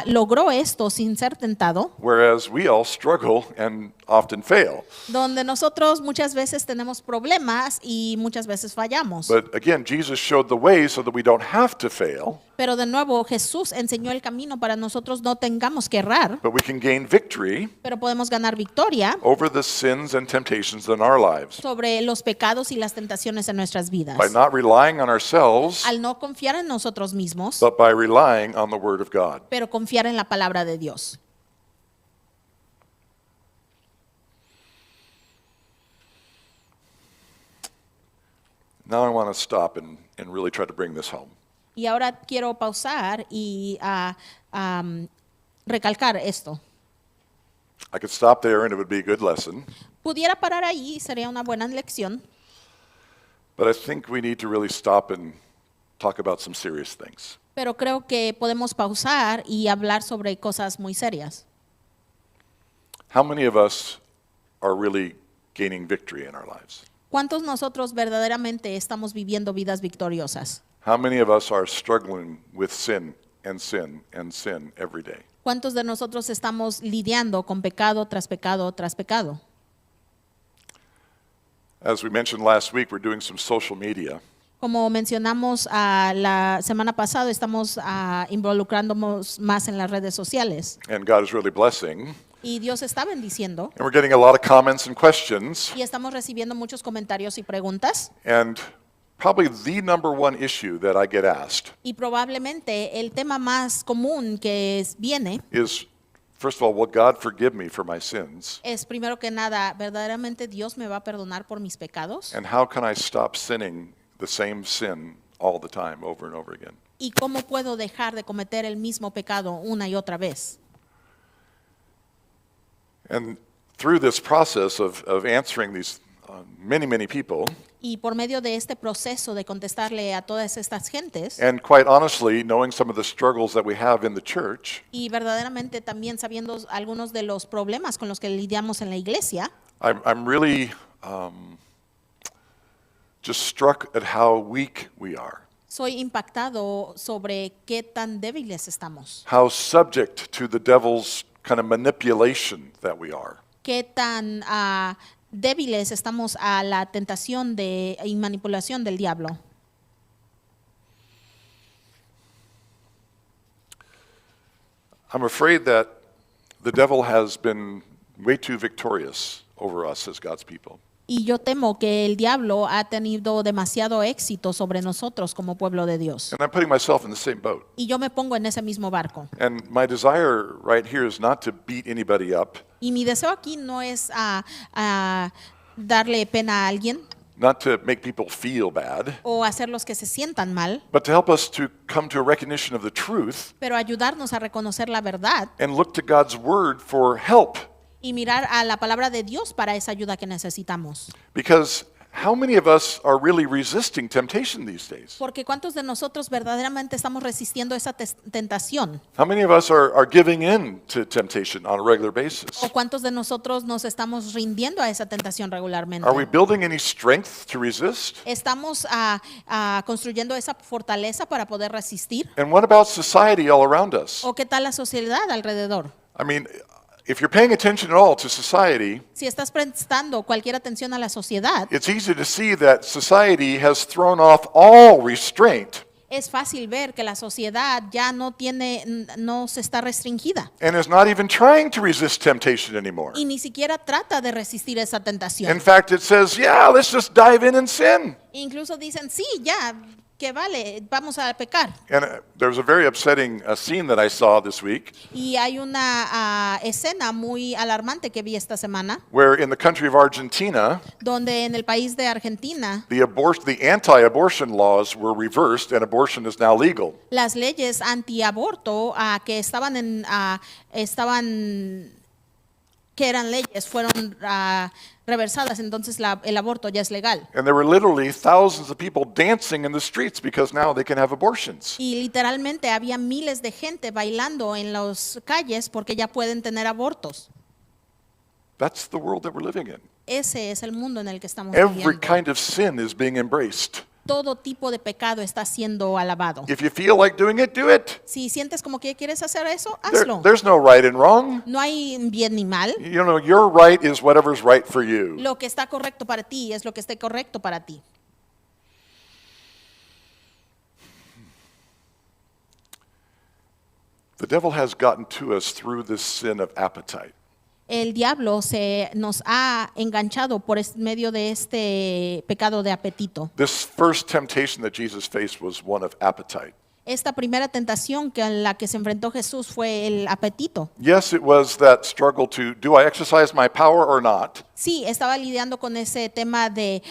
logró esto sin ser tentado, whereas we all struggle and often fail. donde nosotros muchas veces tenemos problemas y muchas veces fallamos. But again, Jesus showed the way so that we don't have to fail, Pero de nuevo Jesús enseñó el camino para nosotros no tengamos que errar, but we can gain victory pero podemos ganar victoria over the sins and temptations in our lives sobre los pecados y las tentaciones en nuestras vidas. by not relying on ourselves, Al no confiar en nosotros mismos, but by relying on the Word of God. pero confiar en la palabra de Dios. Now I want to stop and really try to bring this home. Y ahora quiero pausar y recalcar esto. I could stop there and it would be a good lesson, Pudiera parar ahí, sería una buena lección, but I think we need to really stop and talk about some serious things. pero creo que podemos pausar y hablar sobre cosas muy serias. How many of us are really gaining victory in our lives? ¿Cuántos nosotros verdaderamente estamos viviendo vidas victoriosas? How many of us are struggling with sin and sin and sin every day? ¿Cuántos de nosotros estamos lidiando con pecado tras pecado tras pecado? As we mentioned last week, we're doing some social media, Como mencionamos la semana pasada, estamos involucrándonos más en las redes sociales. and God is really blessing. Y Dios está bendiciendo. And we're getting a lot of comments and questions. Y estamos recibiendo muchos comentarios y preguntas. And probably the number one issue that I get asked Y probablemente el tema más común que viene is, first of all, will God forgive me for my sins? es, primero que nada, ¿verdaderamente Dios me va a perdonar por mis pecados? And how can I stop sinning the same sin all the time, over and over again? ¿Y cómo puedo dejar de cometer el mismo pecado una y otra vez? And through this process of answering these many people, Y por medio de este proceso de contestarle a todas estas gentes, and quite honestly, knowing some of the struggles that we have in the church, y verdaderamente también sabiendo algunos de los problemas con los que lidiamos en la iglesia, I'm really just struck at how weak we are, soy impactado sobre qué tan débiles estamos, how subject to the devil's kind of manipulation that we are. qué tan débiles estamos a la tentación y manipulación del diablo. I'm afraid that the devil has been way too victorious over us as God's people. Y yo temo que el diablo ha tenido demasiado éxito sobre nosotros como pueblo de Dios. And I'm putting myself in the same boat. Y yo me pongo en ese mismo barco. And my desire right here is not to beat anybody up, Y mi deseo aquí no es darle pena a alguien not to make people feel bad, o hacerlos que se sientan mal, but to help us to come to a recognition of the truth pero ayudarnos a reconocer la verdad and look to God's word for help. y mirar a la palabra de Dios para esa ayuda que necesitamos. Because how many of us are really resisting temptation these days? Porque ¿cuántos de nosotros verdaderamente estamos resistiendo esa tentación? How many of us are giving in to temptation on a regular basis? ¿O cuántos de nosotros nos estamos rindiendo a esa tentación regularmente? Are we building any strength to resist? ¿Estamos construyendo esa fortaleza para poder resistir? And what about society all around us? ¿O qué tal la sociedad alrededor? I mean, if you're paying attention at all to society, Si estás prestando cualquier atención a la sociedad, it's easy to see that society has thrown off all restraint es fácil ver que la sociedad ya no se está restringida and is not even trying to resist temptation anymore. y ni siquiera trata de resistir esa In tentación. fact, it says, yeah, let's just dive in and sin. Incluso dicen, sí, ya, que vale, vamos a pecar. And there was a very upsetting scene that I saw this week Y hay una escena muy alarmante que vi esta semana, where in the country of Argentina, donde en el país de Argentina the anti-abortion laws were reversed and abortion is now legal. las leyes antiaborto que que eran leyes fueron reversadas, entonces el aborto ya es legal. And there were literally thousands of people dancing in the streets because now they can have abortions. Y literalmente había miles de gente bailando en las calles porque ya pueden tener abortos. That's the world that we're living in. Ese es el mundo en el que estamos Every viviendo. kind of sin is being embraced. Todo tipo de pecado está siendo alabado. If you feel like doing it, do it. Si sientes como que quieres hacer eso, There- hazlo. there's no right and wrong. No hay bien ni mal. You know, your right is whatever's right for you. Lo que está correcto para ti es lo que esté correcto para ti. The devil has gotten to us through this sin of appetite. El diablo nos ha enganchado por medio de este pecado de apetito. This first temptation that Jesus faced was one of appetite. Esta primera tentación a la que se enfrentó Jesús fue el apetito. Yes, it was that struggle to, do I exercise my power or not? Sí, estaba lidiando con ese tema de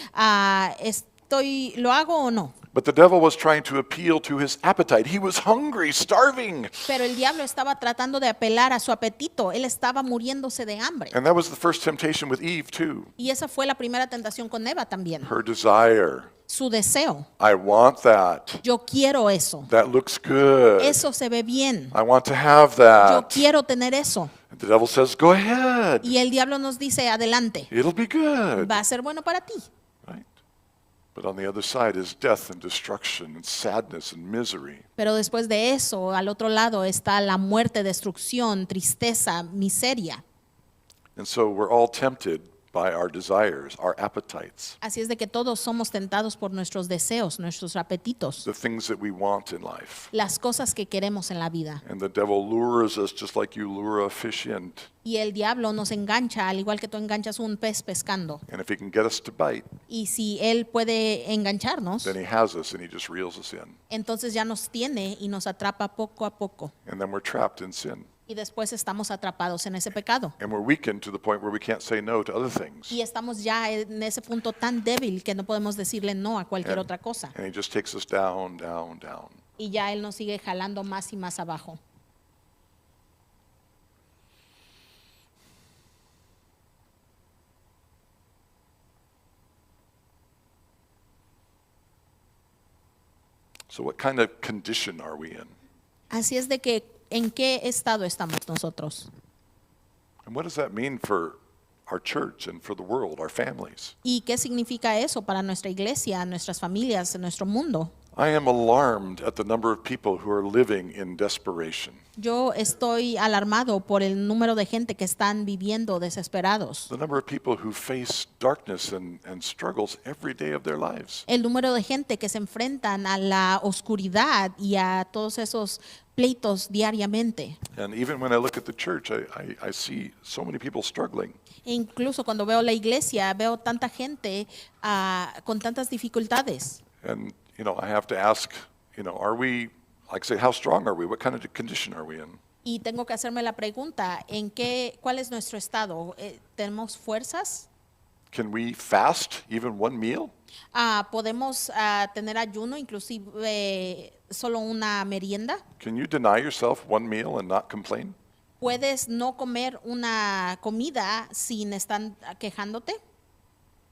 ¿lo hago o no? But the devil was trying to appeal to his appetite. He was hungry, starving. Pero el diablo estaba tratando de apelar a su apetito. Él estaba muriéndose de hambre. And that was the first temptation with Eve, too. Y esa fue la primera tentación con Eva también. Her desire. Su deseo. I want that. Yo quiero eso. That looks good. Eso se ve bien. I want to have Yo that. quiero tener eso. And the devil says, go ahead. Y el diablo nos dice, adelante. It'll be good. Va a ser bueno para ti. Right? But on the other side is death and destruction and sadness and misery. Pero después de eso, al otro lado está la muerte, destrucción, tristeza, miseria. And so we're all tempted by our desires, our appetites, Así es de que todos somos tentados por nuestros deseos, nuestros apetitos, the things that we want in life. las cosas que queremos en la vida. And the devil lures us just like you lure a fish in. Y el diablo nos engancha, al igual que tú enganchas un pez pescando. And if he can get us to bite, Y si él puede engancharnos, then he has us and he just reels us in. entonces ya nos tiene y nos atrapa poco a poco. And then we're trapped in sin. Y después estamos atrapados en ese pecado. And we're weakened to the point where we can't say no to other things. Y estamos ya en ese punto tan débil que no podemos decirle no a cualquier And, otra cosa. and he just takes us down, down, down. Y ya él nos sigue jalando más y más abajo. So what kind of condition are we in? Así es de que, ¿en qué estado estamos nosotros? And what does that mean for our church and for the world, our families? ¿Y qué significa eso para nuestra iglesia, nuestras familias, nuestro mundo? I am alarmed at the number of people who are living in desperation. Yo estoy alarmado por el número de gente que están viviendo desesperados. The number of people who face darkness and struggles every day of their lives. El número de gente que se enfrentan a la oscuridad y a todos esos pleitos diariamente. And even when I look at the church, I see so many people struggling. E incluso cuando veo la iglesia, veo tanta gente con tantas dificultades. And, I have to ask, are we, like say, how strong are we? What kind of condition are we in? Y tengo que hacerme la pregunta, ¿cuál es nuestro estado? ¿Tenemos fuerzas? Can we fast even one meal? ¿Podemos tener ayuno, inclusive solo una merienda? Can you deny yourself one meal and not complain? ¿Puedes no comer una comida sin estar quejándote?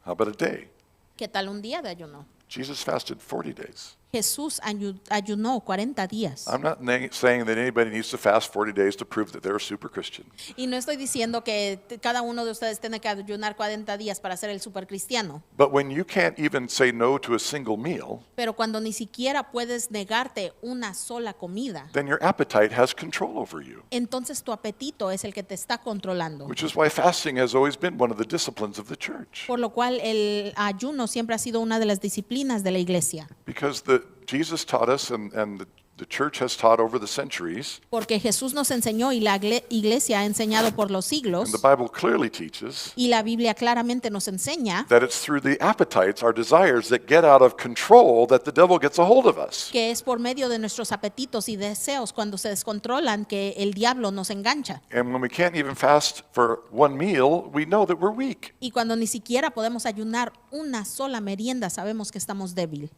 How about a day? ¿Qué tal un día de ayuno? Jesus fasted 40 days. Jesús ayunó 40 días. I'm not saying that anybody needs to fast 40 days to prove that they're a super Christian. Y no estoy diciendo que cada uno de ustedes tiene que ayunar 40 días para ser el supercristiano. But when you can't even say no to a single meal, Pero cuando ni siquiera puedes negarte una sola comida, then your appetite has control over you. entonces tu apetito es el que te está controlando. Which is why fasting has always been one of the disciplines of the church. Por lo cual el ayuno siempre ha sido una de las disciplinas de la iglesia. Because Jesus taught us and the church has taught over the centuries, Porque Jesús nos enseñó y la iglesia ha enseñado por los siglos. and the Bible clearly teaches Y la Biblia claramente nos enseña that it's through the appetites, our desires that get out of control that the devil gets a hold of us. que es por medio de nuestros apetitos y deseos cuando se descontrolan que el diablo nos engancha. And when we can't even fast for one meal, we know that we're weak. Y cuando ni siquiera podemos ayunar una sola merienda, sabemos que estamos débil.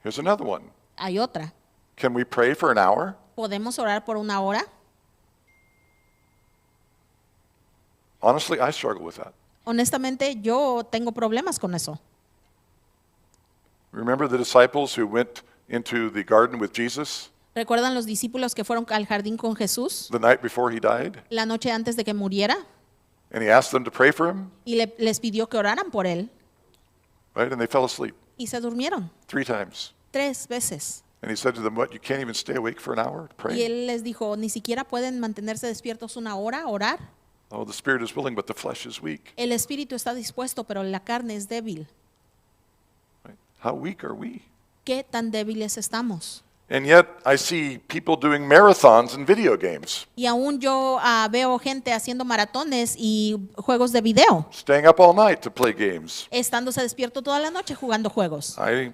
Here's another one. Hay otra. Can we pray for an hour? ¿Podemos orar por una hora? Honestly, I struggle with that. Honestamente, yo tengo problemas con eso. Remember the disciples who went into the garden with Jesus ¿Recuerdan los discípulos que fueron al jardín con Jesús the night before he died? la noche antes de que muriera? And he asked them to pray for him, Y les pidió que oraran por él right? And they fell asleep y se durmieron 3 times. 3 veces. And he said to them, what, you can't even stay awake for an hour to Y pray? él les dijo, ni siquiera pueden mantenerse despiertos una hora a orar. Oh, the spirit is willing, but the flesh is weak. El espíritu está dispuesto, pero la carne es débil. Right? How weak are we? ¿Qué tan débiles estamos? And yet I see people doing marathons in video games, Y aún yo veo gente haciendo maratones y juegos de video, staying up all night to play games. estándose despierto toda la noche jugando juegos. I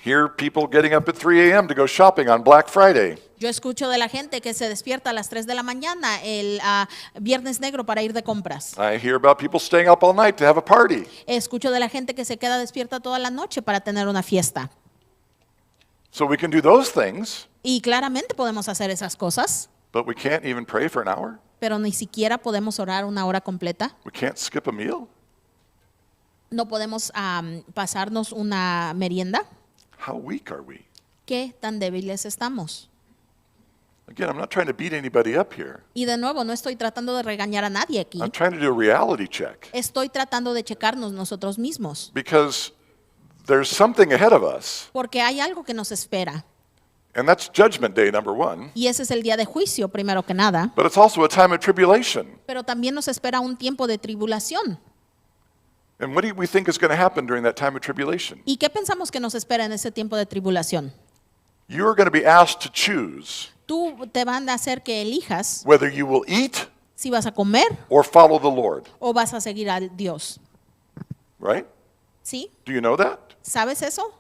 hear people getting up at 3 a.m. to go shopping on Black Friday. Yo escucho de la gente que se despierta a las 3 de la mañana el viernes negro para ir de compras. I hear about people staying up all night to have a party. Escucho de la gente que se queda despierta toda la noche para tener una fiesta. So we can do those things, Y claramente podemos hacer esas cosas, but we can't even pray for an hour. pero ni siquiera podemos orar una hora completa. We can't skip a meal. No podemos pasarnos una merienda. How weak are we? ¿Qué tan débiles estamos? Again, I'm not trying to beat anybody up here. Y de nuevo, no estoy tratando de regañar a nadie aquí. I'm trying to do a reality check Estoy tratando de checarnos nosotros mismos. because there's something ahead of us, Porque hay algo que nos espera. and that's Judgment Day, number 1. Y ese es el día de juicio, primero que nada. But it's also a time of tribulation. Pero también nos espera un tiempo de tribulación. And what do we think is going to happen during that time of tribulation? ¿Y qué pensamos que nos espera en ese tiempo de tribulación? You are going to be asked to choose Tú te van a hacer que elijas whether you will eat si vas a comer or follow the Lord, o vas a seguir a Dios. right? ¿Sí? Do you know that? ¿Sabes eso?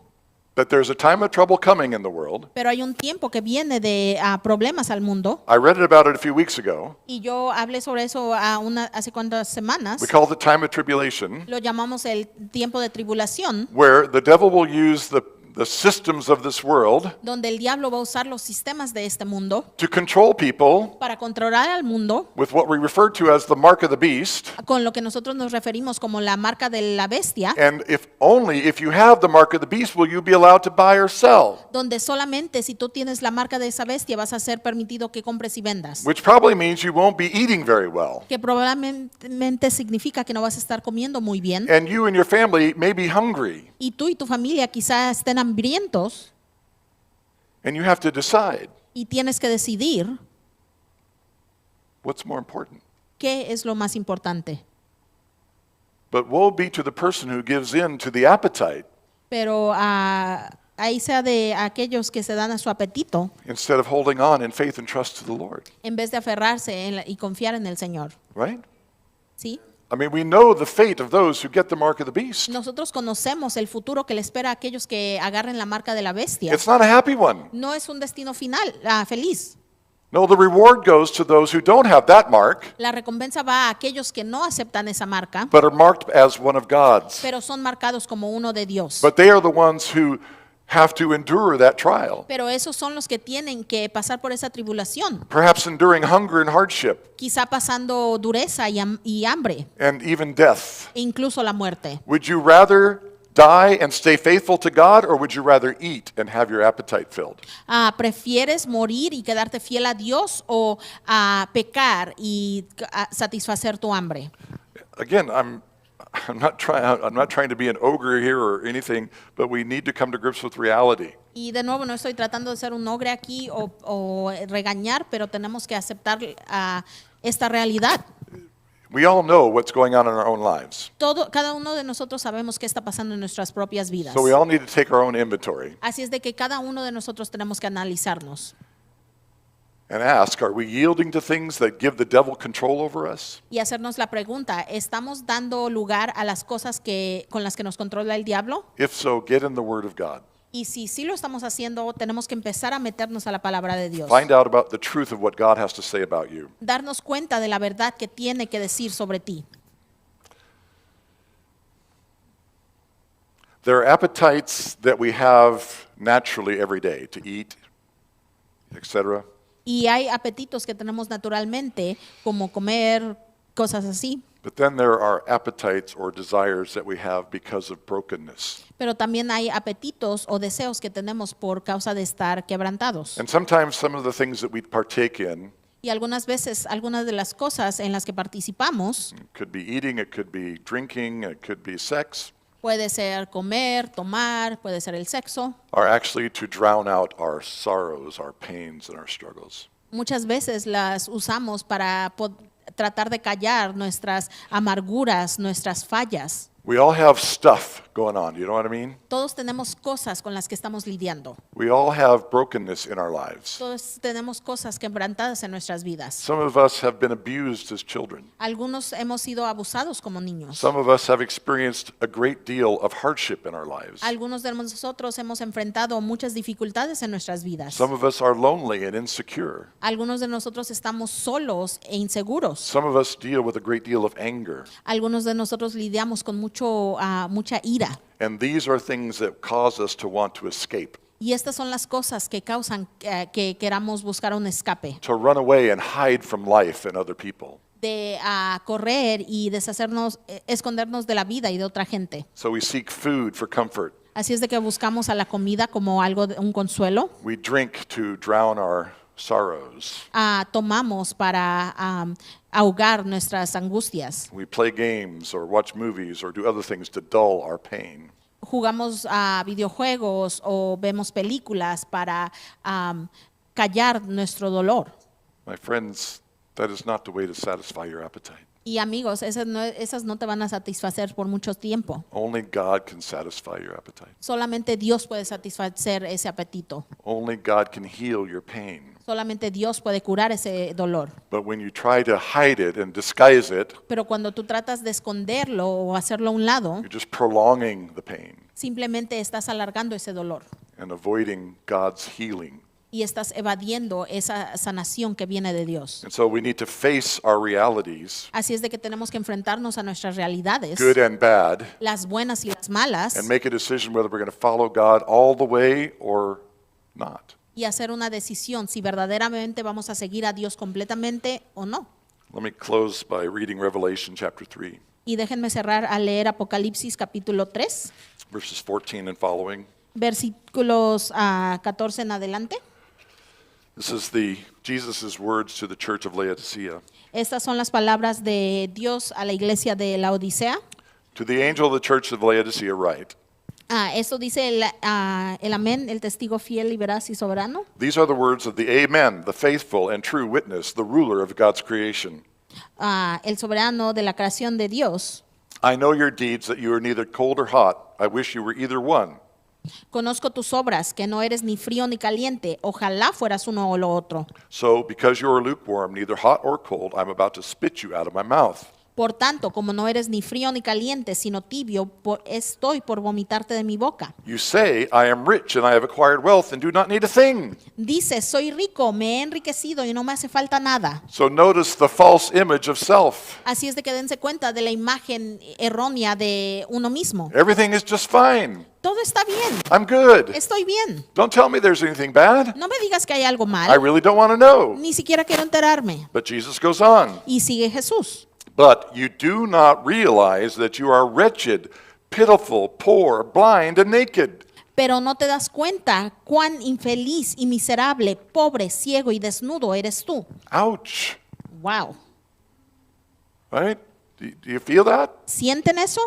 That there's a time of trouble coming in the world. Pero hay un tiempo que viene de problemas al mundo. I read about it a few weeks ago. Y yo hablé sobre eso hace cuantas semanas. We call it the time of tribulation, Lo llamamos el tiempo de tribulación, where the devil will use the systems of this world donde el diablo va a usar los sistemas de este mundo to control people para controlar al mundo with what we refer to as the mark of the beast. con lo que nosotros nos referimos como la marca de la bestia, And only if you have the mark of the beast will you be allowed to buy or sell, donde solamente si tú tienes la marca de esa bestia vas a ser permitido que compres y vendas. which probably means you won't be eating very well. Que probablemente significa que no vas a estar comiendo muy bien. And you and your family may be hungry. Y tú y tu familia quizás estén hambrientos And you have to decide y tienes que decidir what's more important. qué es lo más importante. But woe be to the person who gives in to the appetite Pero ahí sea de aquellos que se dan a su apetito instead of holding on in faith and trust to the Lord. en vez de aferrarse y confiar en el Señor. Right? ¿Sí? I mean, we know the fate of those who get the mark of the beast. Nosotros conocemos el futuro que le espera a aquellos que agarren la marca de la bestia. It's not a happy one. No es un destino final, feliz. No, the reward goes to those who don't have that mark, La recompensa va a aquellos que no aceptan esa marca, but are marked as one of God's. pero son marcados como uno de Dios. But they are the ones who have to endure that trial, Pero esos son los que tienen que pasar por esa tribulación, perhaps enduring hunger and hardship quizá pasando dureza y hambre, and even death. e incluso la muerte. Would you rather die and stay faithful to God, or would you rather eat and have your appetite filled? ¿Prefieres morir y quedarte fiel a Dios o pecar y satisfacer tu hambre? Again, I'm not trying to be an ogre here or anything, but we need to come to grips with reality. Y de nuevo, no estoy tratando de ser un ogre aquí o regañar, pero tenemos que aceptar esta realidad. We all know what's going on in our own lives. Cada uno de nosotros sabemos qué está pasando en nuestras propias vidas. So we all need to take our own inventory Así es de que cada uno de nosotros tenemos que analizarnos and ask, are we yielding to things that give the devil control over us? y hacernos la pregunta, ¿estamos dando lugar a las cosas con las que nos controla el diablo? If so, get in the Word of God. Y si sí lo estamos haciendo, tenemos que empezar a meternos a la palabra de Dios. Find out about the truth of what God has to say about you. Darnos cuenta de la verdad que tiene que decir sobre ti. There are appetites that we have naturally every day to eat, etc. Y hay apetitos que tenemos naturalmente, como comer, cosas así. But then there are appetites or desires that we have because of brokenness. Pero también hay apetitos o deseos que tenemos por causa de estar quebrantados. And sometimes some of the things that we partake in, Y algunas veces, algunas de las cosas en las que participamos, it could be eating, it could be drinking, it could be sex, puede ser comer, tomar, puede ser el sexo. are actually to drown out our sorrows, our pains, and our struggles. Muchas veces las usamos para tratar de callar nuestras amarguras, nuestras fallas. We all have stuff going on, you know what I mean? Todos tenemos cosas con las que estamos lidiando. We all have brokenness in our lives. Todos tenemos cosas quebrantadas en nuestras vidas. Some of us have been abused as children. Algunos hemos sido abusados como niños. Some of us have experienced a great deal of hardship in our lives. Algunos de nosotros hemos enfrentado muchas dificultades en nuestras vidas. Some of us are lonely and insecure. Algunos de nosotros estamos solos e inseguros. Some of us deal with a great deal of anger. Algunos de nosotros lidiamos con mucha ira. And these are things that cause us to want to escape, Y estas son las cosas que causan que queramos buscar un escape, to run away and hide from life and other people. de correr y escondernos de la vida y de otra gente. So we seek food for comfort. Así es de que buscamos a la comida como algo un consuelo. We drink to drown our sorrows. Tomamos para ahogar nuestras angustias. We play games or watch movies or do other things to dull our pain. Jugamos a videojuegos o vemos películas para callar nuestro dolor. My friends, that is not the way to satisfy your appetite. Y amigos, esas no te van a satisfacer por mucho tiempo. Only God can satisfy your appetite. Solamente Dios puede satisfacer ese apetito. Only God can heal your pain. Solamente Dios puede curar ese dolor. But when you try to hide it and disguise it, Pero cuando tú tratas de esconderlo o hacerlo a un lado, you're just prolonging the pain simplemente estás alargando ese dolor and avoiding God's healing. y estás evadiendo esa sanación que viene de Dios. And so we need to face our realities, Así es de que tenemos que enfrentarnos a nuestras realidades, good and bad, las buenas y las malas, and make a decision whether we're going to follow God all the way or not. y hacer una decisión si verdaderamente vamos a seguir a Dios completamente o no. Let me close by reading Revelation chapter 3, Y déjenme cerrar a leer Apocalipsis capítulo 3, verses 14 and following. versículos 14 en adelante. This is Jesus' words to the church of Laodicea. Estas son las palabras de Dios a la iglesia de la Odisea. To the angel of the church of Laodicea write, Esto dice el amén, el testigo fiel y veraz y soberano. these are the words of the Amen, the faithful and true witness, the ruler of God's creation. El soberano de la creación de Dios. I know your deeds, that you are neither cold or hot. I wish you were either one. Conozco tus obras, que no eres ni frío ni caliente. Ojalá fueras uno o lo otro. So, because you are lukewarm, neither hot or cold, I'm about to spit you out of my mouth. Por tanto, como no eres ni frío ni caliente, sino tibio, estoy por vomitarte de mi boca. You say, I am rich and I have acquired wealth and do not need a thing. Dices, soy rico, me he enriquecido y no me hace falta nada. So notice the false image of self. Así es de que dense cuenta de la imagen errónea de uno mismo. Everything is just fine. Todo está bien, I'm good. estoy bien. Don't tell me there's anything bad. No me digas que hay algo I mal, really don't want to know. ni siquiera quiero enterarme. But Jesus goes on. Y sigue Jesús. But you do not realize that you are wretched, pitiful, poor, blind, and naked. Pero no te das cuenta cuán infeliz y miserable, pobre, ciego y desnudo eres tú. Ouch. Wow. Right? Do you feel that? ¿Sienten eso?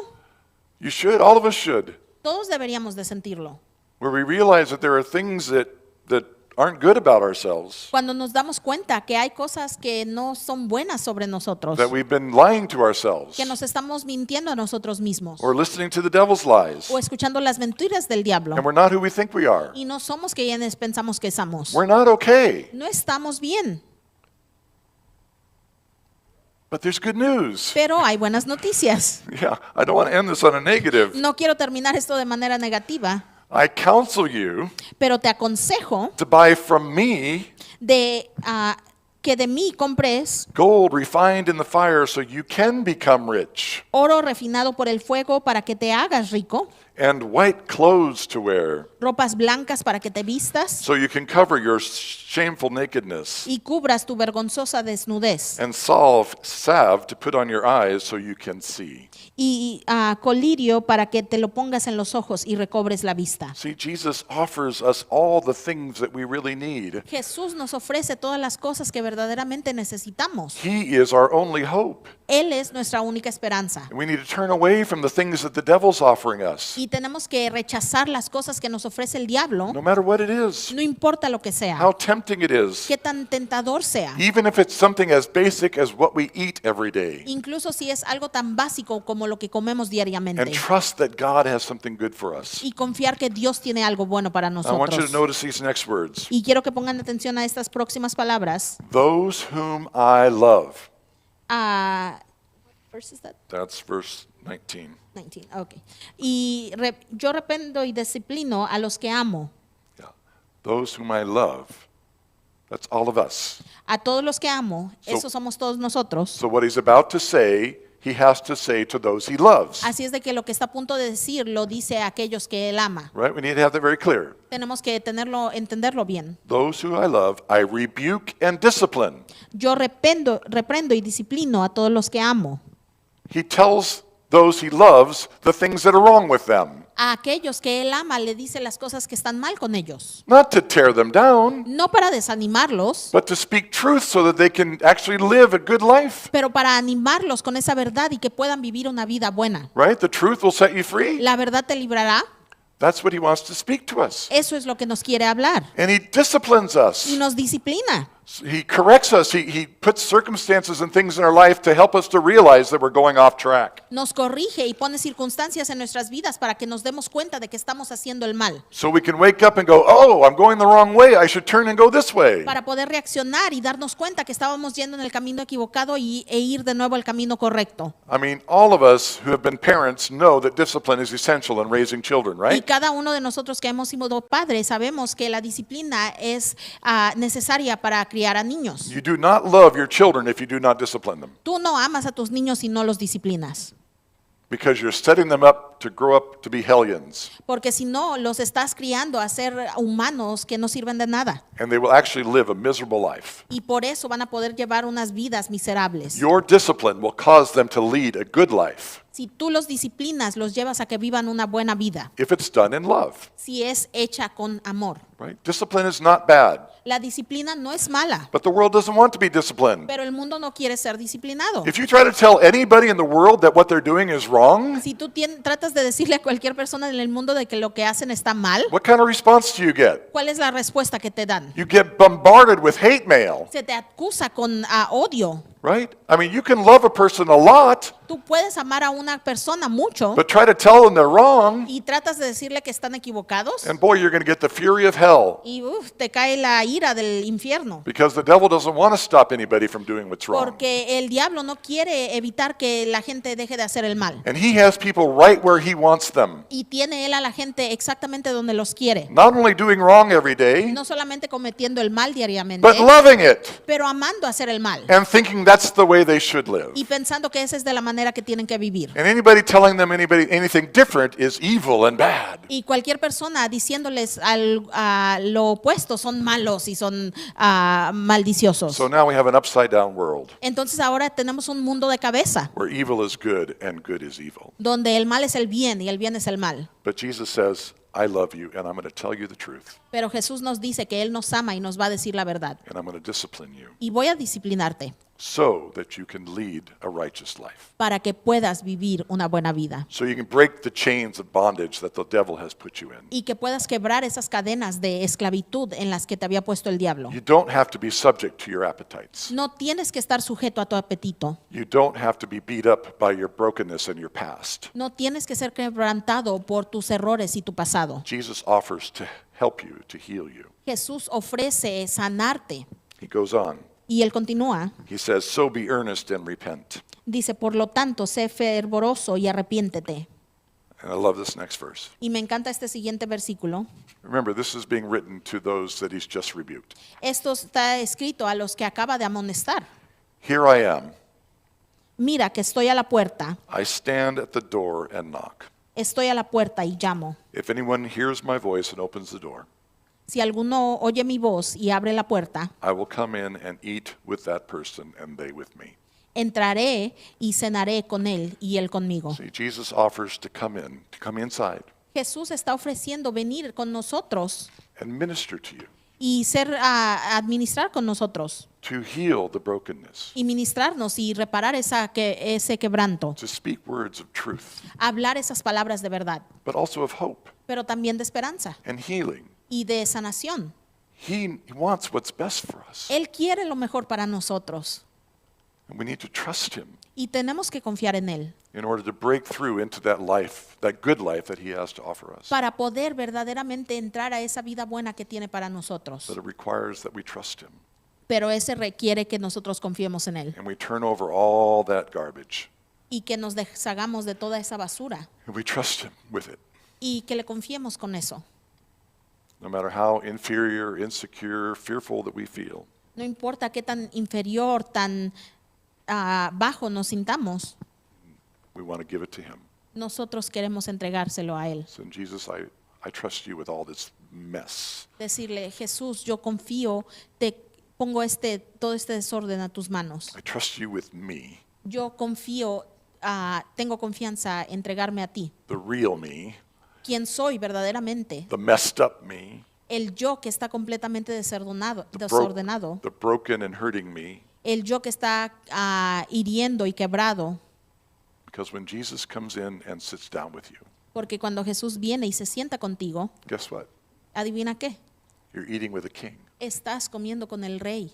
You should. All of us should. Todos deberíamos de sentirlo. Where we realize that there are things that aren't good about ourselves, Cuando nos damos cuenta que hay cosas que no son buenas sobre nosotros, that we've been lying to ourselves, que nos estamos mintiendo a nosotros mismos or listening to the devil's lies, o escuchando las mentiras del diablo and we're not who we think we are. y no somos quienes pensamos que somos. We're not okay. No estamos bien, But there's good news. pero hay buenas noticias. Yeah, I don't want to end this on a negative. No quiero terminar esto de manera negativa, I counsel you pero te aconsejo to buy from me que de mí compres gold refined in the fire so you can become rich, oro refinado por el fuego para que te hagas rico, and white clothes to wear ropas blancas para que te vistas so you can cover your shameful nakedness, y cubras tu vergonzosa desnudez, and salve to put on your eyes so you can see. y colirio para que te lo pongas en los ojos y recobres la vista. See, Jesus offers us all the things that we really need. Jesús nos ofrece todas las cosas que verdaderamente necesitamos. He is our only hope. Él es nuestra única esperanza. And we need to turn away from the things that the devil's offering us, Y tenemos que rechazar las cosas que nos ofrece el diablo, no matter what it is, no importa lo que sea, how tempting it is, qué tan tentador sea, even if it's something as basic as what we eat every day. incluso si es algo tan básico como lo que comemos diariamente. And trust that God has something good for us. Y confiar que Dios tiene algo bueno para I want you to nosotros. notice these next words. Y quiero que pongan atención a estas próximas palabras. Those whom I love. Verse is that? That's verse 19. 19, okay. Y yo reprendo y disciplino a los que amo. Yeah. Those whom I love. That's all of us. A todos los que amo, So- esos somos todos nosotros. So what he's about to say, he has to say to those he loves. Así es de que lo que está a punto de decir lo dice a aquellos que él ama. Right? We need to have that very clear. Tenemos que entenderlo bien. Those who I love, I rebuke and discipline. Yo reprendo y disciplino a todos los que amo. He tells those he loves the things that are wrong with them. A aquellos que él ama le dice las cosas que están mal con ellos. Not to tear them down, No para desanimarlos, but to speak truth so that they can actually live a good life. pero para animarlos con esa verdad y que puedan vivir una vida buena. Right? The truth will set you free. La verdad te librará. That's what he wants to speak to us. Eso es lo que nos quiere hablar. And he disciplines us Y nos disciplina He corrects us. He puts circumstances and things in our life to help us to realize that we're going off track. Nos corrige y pone circunstancias en nuestras vidas para que nos demos cuenta de que estamos haciendo el mal. So we can wake up and go, oh, I'm going the wrong way. I should turn and go this way. Para poder reaccionar y darnos cuenta que estábamos yendo en el camino equivocado e ir de nuevo al camino correcto. I mean, all of us who have been parents know that discipline is essential in raising children, Y right? cada uno de nosotros que hemos sido padres sabemos que la disciplina es necesaria para criar a niños. You do not love your children if you do not discipline them, Tú no amas a tus niños si no los disciplinas, because you're setting them up to grow up to be hellions, porque si no los estás criando a ser humanos que no sirven de nada. and they will actually live a miserable life. Y por eso van a poder llevar unas vidas miserables. Your discipline will cause them to lead a good life Si tú los disciplinas, los llevas a que vivan una buena vida, if it's done in love, si es hecha con amor. right? Discipline is not bad, La disciplina no es mala, but the world doesn't want to be disciplined. pero el mundo no quiere ser disciplinado. If you try to tell anybody in the world that what they're doing is wrong, Si tú tratas de decirle a cualquier persona en el mundo de que lo que hacen está mal, what kind of response do you get? ¿cuál es la respuesta que te dan? You get bombarded with hate mail, Se te acusa con odio. right? I mean, you can love a person a lot, Tú puedes amar a una persona mucho but try to tell them they're wrong, y tratas de decirle que están equivocados and boy, you're going to get the fury of hell, y te cae la ira del infierno. because the devil doesn't want to stop anybody from doing what's wrong. Porque el diablo no quiere evitar que la gente deje de hacer el mal. And he has people right where he wants them, Y tiene él a la gente exactamente donde los quiere. not only doing wrong every day, No solamente cometiendo el mal diariamente, but loving it pero amando hacer el mal. and thinking that's the way they should live. Y pensando que esa es de la manera que tienen que vivir. And anybody telling them anything different is evil and bad. Y cualquier persona diciéndoles a lo opuesto son malos y son maldiciosos. So now we have an upside down world Entonces ahora tenemos un mundo de cabeza, where evil is good and good is evil. donde el mal es el bien y el bien es el mal. But Jesus says, I love you and I'm going to tell you the truth Pero Jesús nos dice que Él nos ama y nos va a decir la verdad. and I'm going to discipline you Y voy a disciplinarte so that you can lead a righteous life. para que puedas vivir una buena vida. So you can break the chains of bondage that the devil has put you in. Y que puedas quebrar esas cadenas de esclavitud en las que te había puesto el diablo. You don't have to be subject to your appetites. No tienes que estar sujeto a tu apetito. You don't have to be beat up by your brokenness and your past. No tienes que ser quebrantado por tus errores y tu pasado. Jesus offers to help you, to heal you. Jesús ofrece sanarte. He goes on. Y Él continúa. He says, so be earnest and repent. Dice, por lo tanto, sé fervoroso y arrepiéntete. And I love this next verse. Y me encanta este siguiente versículo. Remember, this is being written to those that he's just rebuked. Esto está escrito a los que acaba de amonestar. Here I am. Mira que estoy a la puerta. I stand at the door and knock. Estoy a la puerta y llamo. If anyone hears my voice and opens the door, Si alguno oye mi voz y abre la puerta, I will come in and eat with that person and they with me. entraré y cenaré con él y él conmigo. See, Jesus offers to come inside Jesús está ofreciendo venir con nosotros and minister to you, y administrar con nosotros to heal the brokenness, y ministrarnos y reparar ese quebranto, to speak words of truth, hablar esas palabras de verdad, but also of hope pero también de esperanza and healing. y de sanación. He wants what's best for us, Él quiere lo mejor para nosotros and we need to trust him y tenemos que confiar en Él in order to break through into that life, that good life that he has to offer us. para poder verdaderamente entrar a esa vida buena que tiene para nosotros. But it requires that we trust him Pero ese requiere que nosotros confiemos en Él and we turn over all that garbage y que nos deshagamos de toda esa basura and we trust him with it. y que le confiemos con eso. No matter how inferior, insecure, fearful that we feel, No importa qué tan inferior, tan bajo nos sintamos, we want to give it to him. nosotros queremos entregárselo a Él. So, Jesus, I trust you with all this mess. Decirle, Jesús, yo confío, te pongo todo este desorden a tus manos. I trust you with me, Yo confío, tengo confianza, entregarme a ti. the real me, Quien soy verdaderamente, the messed up me, el yo que está completamente desordenado, the broken and hurting me. el yo que está hiriendo y quebrado, Because when Jesus comes in and sits down with you, porque cuando Jesús viene y se sienta contigo, guess what? adivina qué, You're eating with a king. estás comiendo con el rey.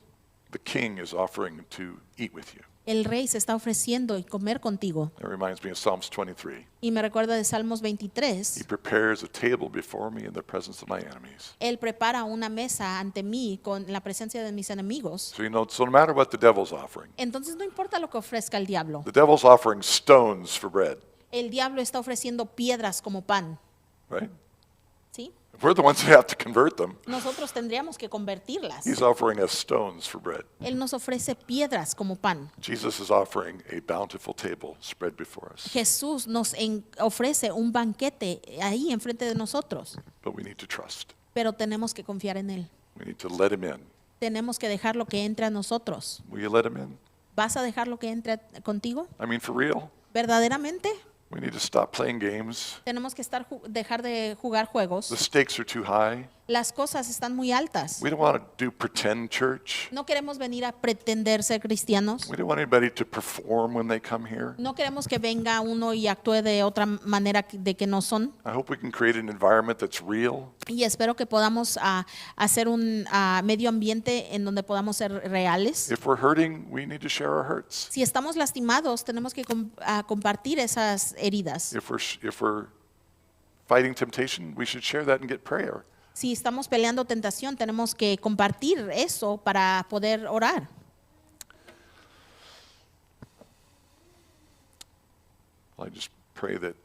The king is offering to eat with you. El rey se está ofreciendo y comer contigo. That reminds me of Psalms 23. Y me recuerda de Salmos He 23. prepares a table before me in the presence of my enemies. Él prepara una mesa ante mí con la presencia de mis enemigos. So no matter what the devil's offering, Entonces no importa lo que ofrezca el diablo. the devil's offering stones for bread, El diablo está ofreciendo piedras como pan. right? ¿Sí? We're the ones who have to convert them. Nosotros tendríamos que convertirlas. He's offering us stones for bread. Él nos ofrece piedras como pan. Jesus is offering a bountiful table spread before us. Jesús nos ofrece un banquete ahí enfrente de nosotros, But we need to trust. pero tenemos que confiar en Él. We need to let him in. Tenemos que dejarlo que entre a nosotros. Will you let him in? ¿Vas a dejarlo que entre contigo? I mean, for real? ¿Verdaderamente? We need to stop playing games. Tenemos que dejar de jugar juegos. The stakes are too high. Las cosas están muy altas. We don't want to do pretend church. No queremos venir a pretender ser cristianos. We don't want anybody to perform when they come here. No queremos que venga uno y actúe de otra manera de que no son. I hope we can create an environment that's real. Y espero que podamos hacer un medio ambiente en donde podamos ser reales. If we're hurting, we need to share our hurts. Si estamos lastimados, tenemos que compartir esas heridas. If we're fighting temptation, we should share that and get prayer. Si estamos peleando tentación, tenemos que compartir eso para poder orar. I just pray that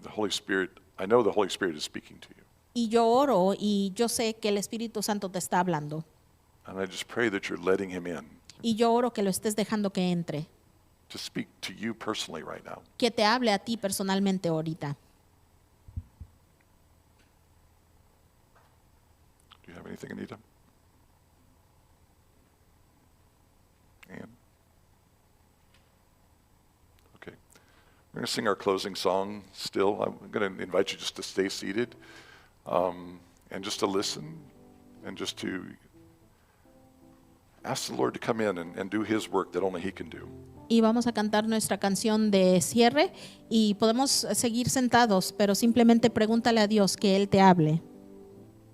the Holy Spirit, I know the Holy Spirit is speaking to you. Y yo oro y yo sé que el Espíritu Santo te está hablando. And I just pray that you're letting him in Y yo oro que lo estés dejando que entre. to speak to you personally right now. Que te hable a ti personalmente ahorita. Do you have anything, Anita? Ann? Okay. We're going to sing our closing song still. I'm going to invite you just to stay seated and just to listen and just to ask the Lord to come in and do his work that only he can do. Y vamos a cantar nuestra canción de cierre y podemos seguir sentados, pero simplemente pregúntale a Dios que Él te hable.